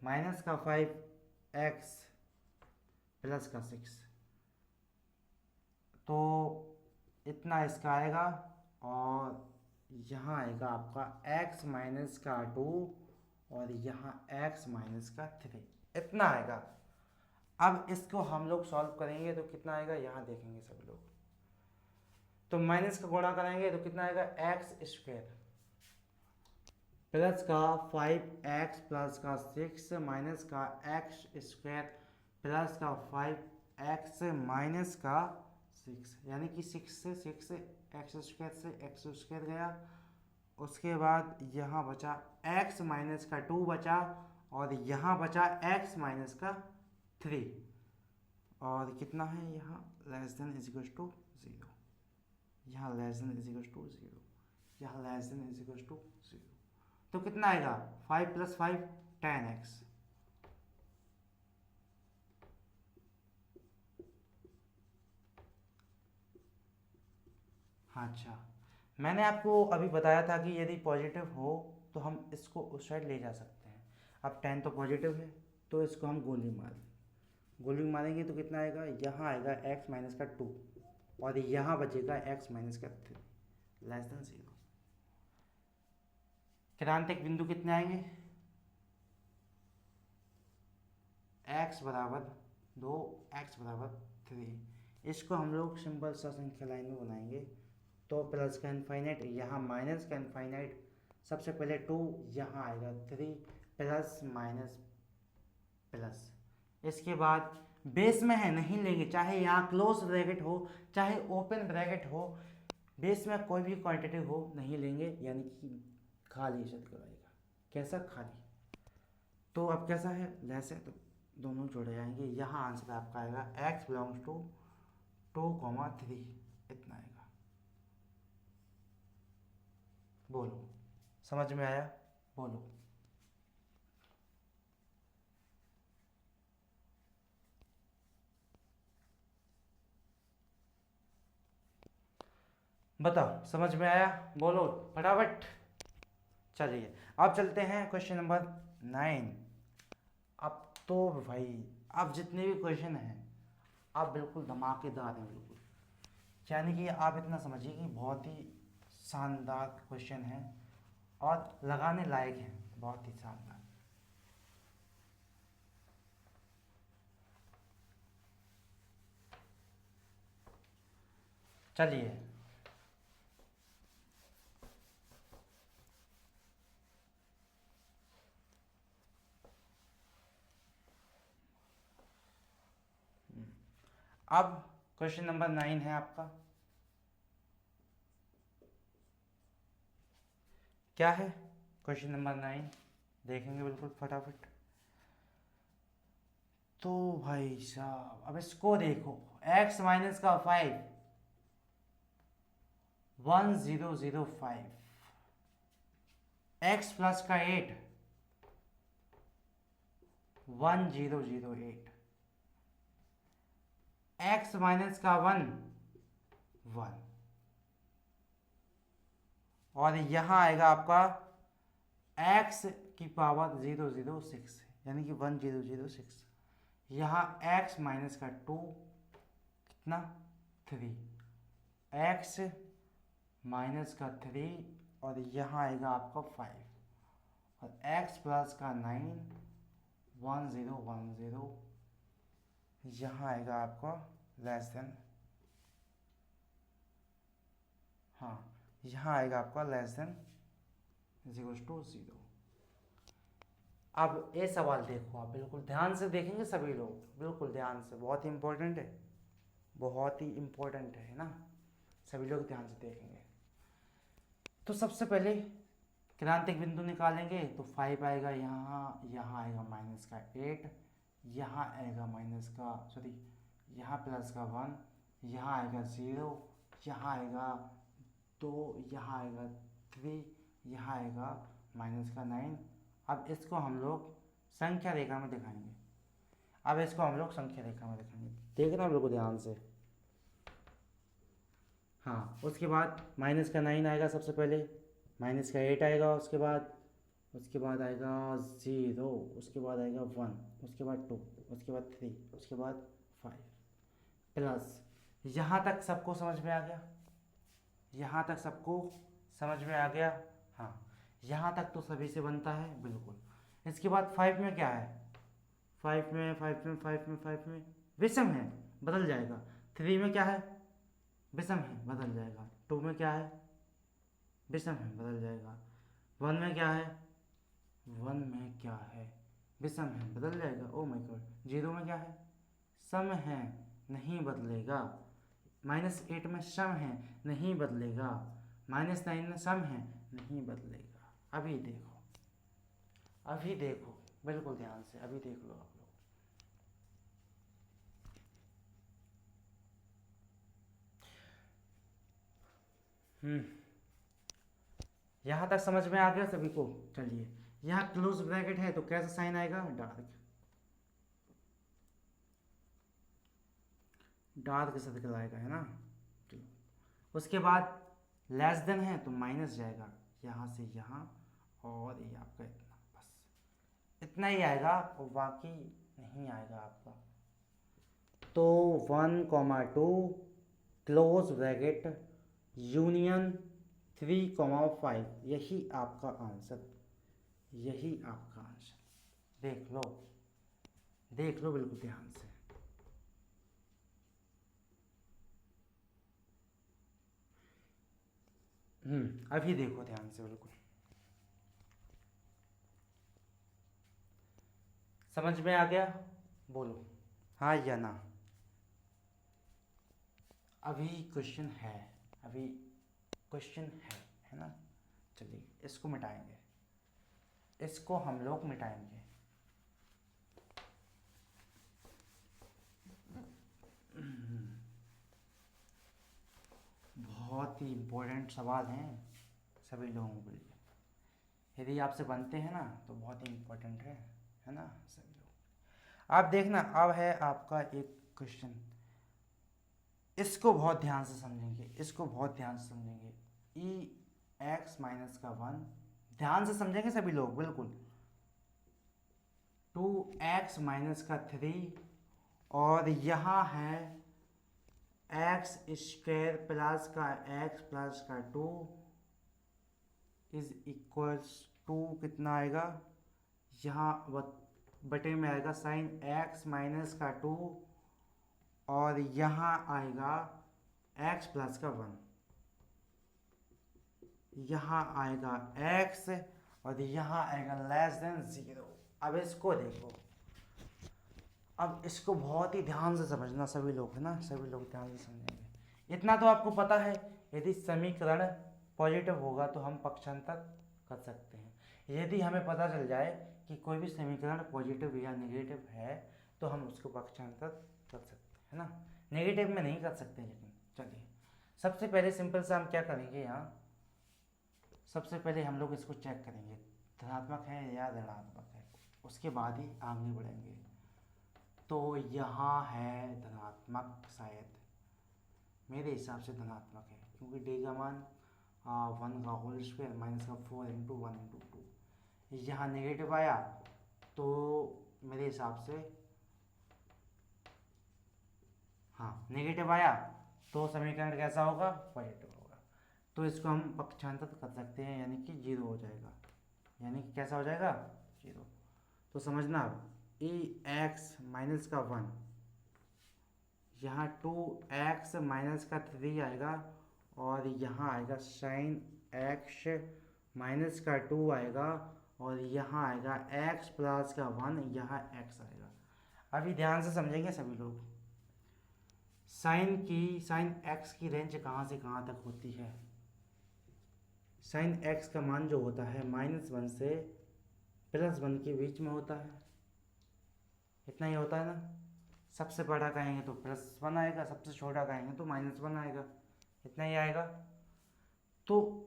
माइनस का 5x प्लस का 6, तो इतना इसका आएगा और यहाँ आएगा आपका x माइनस का 2 और यहाँ x माइनस का 3, इतना आएगा। अब इसको हम लोग सॉल्व करेंगे तो कितना आएगा, यहाँ देखेंगे सभी लोग, तो माइनस का गुणा करेंगे तो कितना आएगा एक्स स्क्वायर प्लस का 5x प्लस का 6 माइनस का एक्स स्क्वायर प्लस का 5x माइनस का 6, यानी कि 6 से एक्स स्क्वायर गया। उसके बाद यहाँ बचा x माइनस का 2 बचा और यहाँ बचा x माइनस का 3 और कितना है यहाँ less than is equal to 0, यहाँ less than is equal to 0, यहाँ less than is equal to 0, तो कितना आएगा 5 प्लस 5 10x, अच्छा मैंने आपको अभी बताया था कि यदि पॉजिटिव हो तो हम इसको उस साइड ले जा सकते हैं। अब 10 तो पॉजिटिव है तो इसको हम गोली मारेंगे तो कितना आएगा, यहाँ आएगा x माइनस का 2 और यहाँ बचेगा x माइनस का 3 लेस देन 0। क्रांतिक बिंदु कितने आएंगे, x बराबर 2 x बराबर 3, इसको हम लोग सिंपल सा संख्या लाइन में बनाएंगे तो प्लस का इनफाइनाइट, यहाँ माइनस का इनफाइनाइट, सबसे पहले 2 यहाँ आएगा 3 प्लस माइनस प्लस, इसके बाद बेस में है नहीं लेंगे, चाहे यहाँ क्लोज ब्रैकेट हो चाहे ओपन ब्रैकेट हो, बेस में कोई भी क्वांटिटी हो नहीं लेंगे, यानी कि खाली शब्द कराएगा, कैसा खाली। तो अब कैसा है लेस है तो दोनों जोड़े जाएंगे, यहाँ आंसर आपका आएगा x बिलोंग्स टू 2,3, इतना आएगा। बोलो समझ में आया, बोलो। बताओ समझ में आया, बोलो फटाफट। चलिए अब चलते हैं क्वेश्चन नंबर 9। अब तो भाई अब जितने भी क्वेश्चन हैं आप बिल्कुल धमाकेदार हैं, बिल्कुल, यानी कि आप इतना समझिए कि बहुत ही शानदार क्वेश्चन है और लगाने लायक है, बहुत ही शानदार। चलिए अब क्वेश्चन नंबर 9 है आपका, क्या है क्वेश्चन नंबर 9 देखेंगे बिल्कुल फटाफट। तो भाई साहब अब इसको देखो, x माइनस का 5 1005, x प्लस का 8 1008, x माइनस का 1 1 और यहाँ आएगा आपका x की पावर 006 यानी कि 1006, यहाँ x माइनस का 2 कितना 3, x माइनस का 3 और यहाँ आएगा आपका 5 और x प्लस का 9 1010, यहाँ आएगा आपका लेस देन, हाँ यहाँ आएगा आपका लेस देन इज टू 0। अब ये सवाल देखो, आप बिल्कुल ध्यान से देखेंगे सभी लोग, बिल्कुल ध्यान से, बहुत ही इंपॉर्टेंट है, बहुत ही इंपॉर्टेंट है ना, सभी लोग ध्यान से देखेंगे। तो सबसे पहले क्रांतिक बिंदु निकालेंगे, तो 5 आएगा यहाँ, यहाँ आएगा माइनस का 8, यहाँ आएगा माइनस का सॉरी यहाँ प्लस का 1, यहाँ आएगा 0, यहाँ आएगा 2, यहाँ आएगा 3, यहाँ आएगा माइनस का 9। अब इसको हम लोग संख्या रेखा में दिखाएंगे, अब इसको हम लोग संख्या रेखा में दिखाएंगे, देखना बिल्कुल ध्यान से। हाँ, उसके बाद माइनस का 9 आएगा सबसे पहले, माइनस का 8 आएगा, उसके बाद आएगा 0, उसके बाद आएगा 1, उसके बाद 2, उसके बाद 3, उसके बाद 5 प्लस। यहाँ तक सबको समझ में आ गया? यहाँ तक सबको समझ में आ गया? हाँ, यहाँ तक तो सभी से बनता है बिल्कुल। इसके बाद 5 में क्या है? 5 में विषम है, बदल जाएगा। 3 में क्या है? विषम है, बदल जाएगा। 2 में क्या है? विषम है, बदल जाएगा। 1 में क्या है? 1 में क्या है? विषम है, बदल जाएगा। Oh my God. 0 में क्या है? सम है, नहीं बदलेगा। -8 में सम है, नहीं बदलेगा। -9 में सम है, नहीं बदलेगा। अभी देखो बिल्कुल ध्यान से, अभी देख लो आप लोग। यहाँ तक समझ में आ गया सभी को? चलिए, यहाँ क्लोज ब्रैकेट है तो कैसा साइन आएगा? डार्क सर्कल आएगा, है ना। चलो, उसके बाद लेस देन है तो माइनस जाएगा यहाँ से यहाँ, और ये आपका इतना, बस इतना ही आएगा और बाकी नहीं आएगा आपका। तो 1,2 क्लोज ब्रैकेट यूनियन 3,5, यही आपका आंसर, यही आपका आंसर। देख लो बिल्कुल ध्यान से। अभी देखो ध्यान से, बिल्कुल समझ में आ गया? बोलो हाँ या ना। अभी क्वेश्चन है ना। चलिए, इसको मिटाएंगे, इसको हम लोग मिटाएंगे। बहुत ही इम्पोर्टेंट सवाल हैं सभी लोगों के लिए, यदि आपसे बनते हैं ना तो बहुत ही इम्पोर्टेंट है ना सभी लोग। आप देखना, अब है आपका एक क्वेश्चन, इसको बहुत ध्यान से समझेंगे। e(x - 1) ध्यान से समझेंगे सभी लोग बिल्कुल। 2x - 3 और यहाँ है x² प्लस का x प्लस का 2 इज इक्वल्स टू कितना आएगा? यहाँ बटे में आएगा साइन x - 2 और यहाँ आएगा x प्लस का 1, यहाँ आएगा x और यहाँ आएगा लेस देन 0। अब इसको देखो, अब इसको बहुत ही ध्यान से समझना सभी लोग, है ना, सभी लोग ध्यान से समझेंगे। इतना तो आपको पता है, यदि समीकरण पॉजिटिव होगा तो हम पक्षांतर कर सकते हैं। यदि हमें पता चल जाए कि कोई भी समीकरण पॉजिटिव या नेगेटिव है तो हम उसको पक्षांतर कर सकते हैं, है ना। नेगेटिव में नहीं कर सकते, लेकिन चलिए सबसे पहले सिंपल से हम क्या करेंगे, यहाँ सबसे पहले हम लोग इसको चेक करेंगे धनात्मक है या ऋणात्मक है, उसके बाद ही आगे बढ़ेंगे। तो यहाँ है धनात्मक, शायद मेरे हिसाब से धनात्मक है, क्योंकि डी का मान 1 का होल स्क्वायर -4 × 1 × 2। यहाँ नेगेटिव आया तो मेरे हिसाब से हाँ, नेगेटिव आया तो समीकरण कैसा होगा? पॉजिटिव होगा। तो इसको हम पक्षांतर कर सकते हैं, यानी कि 0 हो जाएगा। यानी कि कैसा हो जाएगा? 0। तो समझना, e(x - 1) यहाँ 2x - 3 आएगा और यहाँ आएगा साइन एक्स माइनस का 2 आएगा, और यहाँ आएगा एक्स प्लस का 1, यहाँ एक्स आएगा। अभी ध्यान से समझेंगे सभी लोग। साइन एक्स की रेंज कहाँ से कहाँ तक होती है? साइन एक्स का मान जो होता है -1 से +1 के बीच में होता है, इतना ही होता है ना। सबसे बड़ा कहेंगे तो +1 आएगा, सबसे छोटा कहेंगे तो -1 आएगा, इतना ही आएगा। तो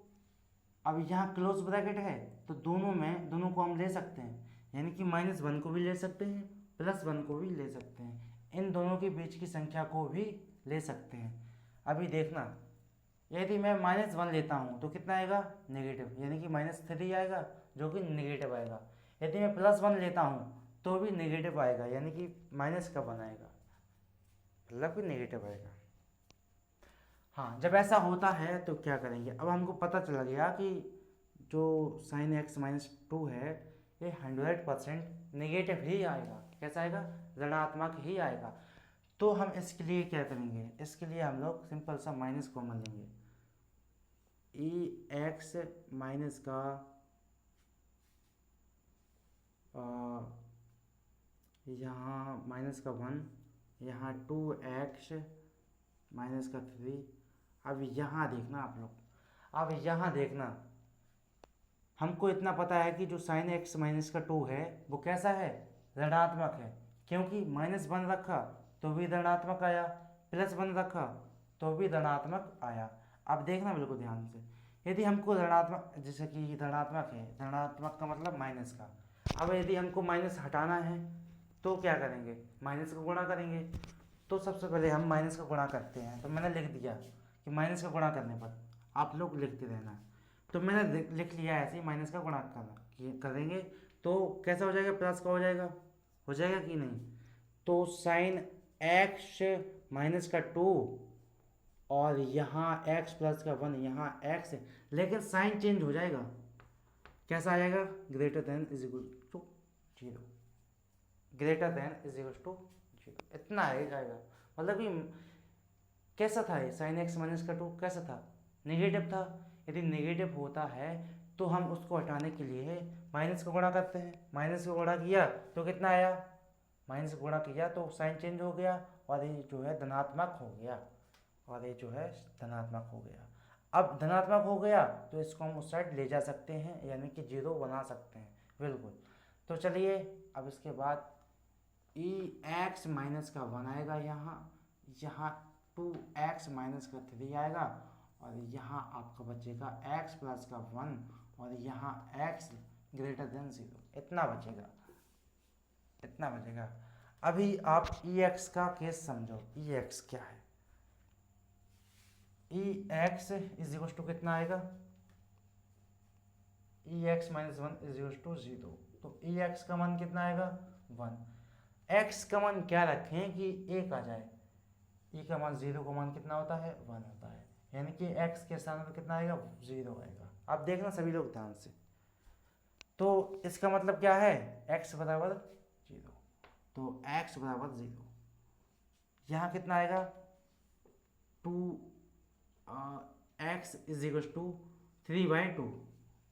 अब यहाँ क्लोज ब्रैकेट है तो दोनों को हम ले सकते हैं, यानी कि -1 को भी ले सकते हैं, +1 को भी ले सकते हैं, इन दोनों के बीच की संख्या को भी ले सकते हैं। अभी देखना, यदि मैं -1 लेता हूँ तो कितना आएगा? नेगेटिव, यानी कि -3 आएगा जो कि नेगेटिव आएगा। यदि मैं +1 लेता हूँ तो भी नेगेटिव आएगा, यानी कि -1 आएगा, मतलब कि नेगेटिव आएगा। हाँ, जब ऐसा होता है तो क्या करेंगे? अब हमको पता चला गया कि जो साइन एक्स -2 है ये 100% नेगेटिव ही आएगा। कैसा आएगा? ऋणात्मक ही आएगा। तो हम इसके लिए क्या करेंगे? इसके लिए हम लोग सिंपल सा माइनस कॉमन लेंगे। ई एक्स माइनस का यहाँ -1, यहाँ 2x -3। अब यहाँ देखना आप लोग, अब यहाँ देखना, हमको इतना पता है कि जो साइन एक्स -2 है वो कैसा है? ऋणात्मक है, क्योंकि -1 रखा तो भी ऋणात्मक आया, +1 रखा तो भी ऋणात्मक आया। अब देखना बिल्कुल ध्यान से, यदि हमको ऋणात्मक, जैसे कि ऋणात्मक है, ऋणात्मक का मतलब माइनस का। अब यदि हमको माइनस हटाना है तो क्या करेंगे? माइनस का गुणा करेंगे। तो सबसे पहले हम माइनस का गुणा करते हैं। तो मैंने लिख दिया कि माइनस का गुणा करने पर आप लोग लिखते रहना। तो मैंने लिख लिया ऐसे ही, माइनस का गुणा करेंगे तो कैसा हो जाएगा? प्लस का हो जाएगा कि नहीं? तो साइन एक्स -2 और यहाँ x + का 1, यहाँ x है, लेकिन साइन चेंज हो जाएगा। कैसा आएगा? Greater than is equal to 0, greater than is equal to 0, इतना आएगा। मतलब कि कैसा था ये? साइन एक्स -2 कैसा था? नेगेटिव था। यदि नेगेटिव होता है तो हम उसको हटाने के लिए माइनस का गुणा करते हैं। माइनस का गुणा किया तो कितना आया? माइनस का गुणा किया तो साइन चेंज हो गया और ये जो है धनात्मक हो गया, और ये जो है धनात्मक हो गया। अब धनात्मक हो गया तो इसको हम उस साइड ले जा सकते हैं, यानी कि 0 बना सकते हैं, बिल्कुल। तो चलिए, अब इसके बाद ई एक्स माइनस का 1 आएगा, यहाँ 2x - का 3 आएगा, और यहाँ आपका बचेगा x + का 1, और यहाँ x ग्रेटर देन 0, इतना बचेगा। अभी आप ex का केस समझो। ex क्या है? ex इज इक्वल टू कितना आएगा? ex - 1 is equal to 0। तो ex का मान कितना आएगा? 1। x का मान क्या रखें कि 1 आ जाए? e का मान 0 का मान कितना होता है? 1 होता है, यानी कि x के स्थान पर कितना आएगा? 0 आएगा। अब देखना सभी लोग ध्यान से, तो इसका मतलब क्या है? x बराबर 0, तो x बराबर 0, यहाँ कितना आएगा? 2x इज इक्वल टू 3/2,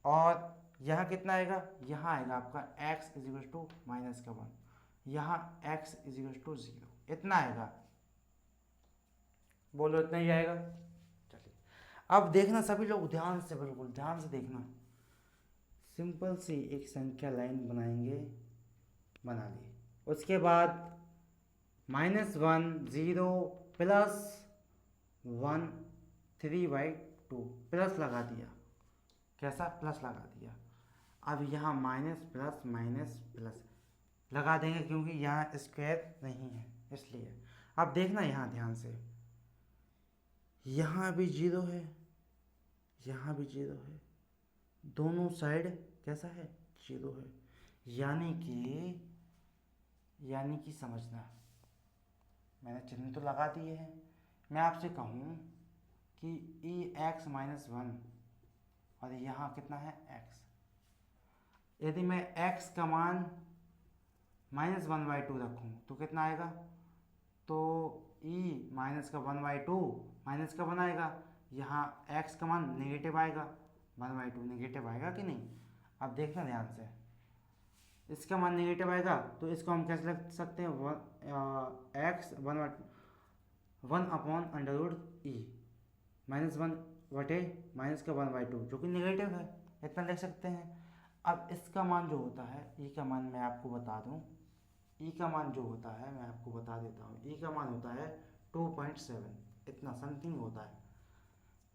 और यहाँ कितना आएगा? यहाँ आएगा आपका x इज इक्वल टू -1, यहाँ x इज इक्वल टू 0, इतना आएगा। बोलो, इतना ही आएगा। चलिए, अब देखना सभी लोग ध्यान से, बिल्कुल ध्यान से देखना। सिंपल सी एक संख्या लाइन बनाएंगे, बना ली। उसके बाद -1 0 +1 3/2 प्लस लगा दिया। कैसा? प्लस लगा दिया। अब यहाँ माइनस प्लस माइनस प्लस लगा देंगे, क्योंकि यहाँ स्क्वायर नहीं है इसलिए। अब देखना यहाँ ध्यान से, यहाँ भी 0 है, यहाँ भी 0 है, दोनों साइड कैसा है? 0 है, यानी कि समझना, मैंने चिन्ह तो लगा दिए हैं। मैं आपसे कहूँ कि ex - 1 और यहाँ कितना है? x। यदि मैं x का मान -1/2 रखूँ तो कितना आएगा? तो e - का 1/2 माइनस का 1 आएगा, यहाँ x का मान नेगेटिव आएगा, 1/2 नेगेटिव आएगा कि नहीं। अब देखना ध्यान से, इसका मान नेगेटिव आएगा तो इसको हम कैसे लिख सकते हैं, x 1/√e -1 बटे माइनस का 1/2 जो कि नेगेटिव है, इतना लिख सकते हैं। अब इसका मान जो होता है, e का मान मैं आपको बता दूं, e का मान जो होता है मैं आपको बता देता हूँ, e का मान होता है 2.7, इतना समथिंग होता है।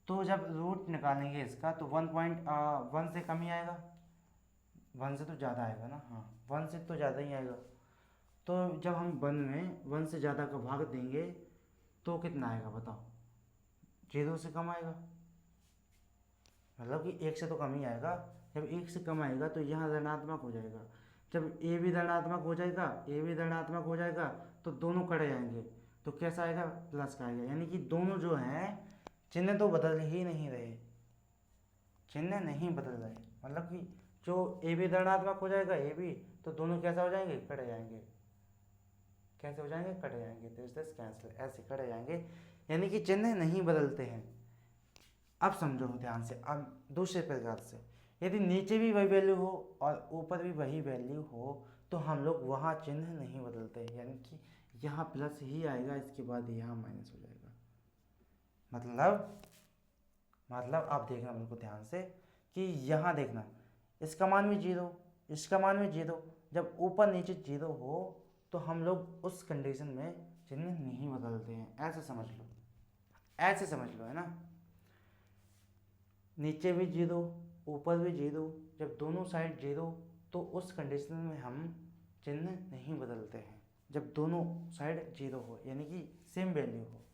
तो जब रूट निकालेंगे इसका तो 1 से कम ही आएगा, 1 से तो ज़्यादा आएगा ना, हाँ 1 से तो ज़्यादा ही आएगा। तो जब हम 1 में 1 से ज़्यादा का भाग देंगे तो कितना आएगा बताओ, 0 से कम आएगा, मतलब कि 1 से तो कम ही आएगा। जब 1 से कम आएगा तो यहाँ ऋणात्मक हो जाएगा, जब ए भी ऋणात्मक हो जाएगा, ए भी ऋणात्मक हो जाएगा तो दोनों कट जाएंगे, तो कैसा आएगा, प्लस का आएगा। यानी कि दोनों जो हैं चिन्ह तो बदल ही नहीं रहे, चिन्ह नहीं बदल रहे, मतलब कि जो ए भी ऋणात्मक हो जाएगा ए भी, तो दोनों कैसा हो जाएंगे, कट जाएंगे। कैसे हो जाएंगे, कट जाएंगे, तो दिस कैंसिल, ऐसे कट जाएंगे, यानी कि चिन्ह नहीं बदलते हैं। अब समझो ध्यान से, अब दूसरे प्रकार से, यदि नीचे भी वही वैल्यू हो और ऊपर भी वही वैल्यू हो तो हम लोग वहाँ चिन्ह नहीं बदलते, यानी कि यहाँ प्लस ही आएगा, इसके बाद यहाँ माइनस हो जाएगा। मतलब आप देखना बिल्कुल ध्यान से कि यहाँ देखना, इसका मान भी 0, इसका मान भी 0, जब ऊपर नीचे 0 हो तो हम लोग उस कंडीशन में चिन्ह नहीं बदलते हैं, ऐसे समझ लो, ऐसे समझ लो, है ना। नीचे भी 0 ऊपर भी 0, जब दोनों साइड 0 तो उस कंडीशन में हम चिन्ह नहीं बदलते हैं, जब दोनों साइड 0 हो, यानी कि सेम वैल्यू हो।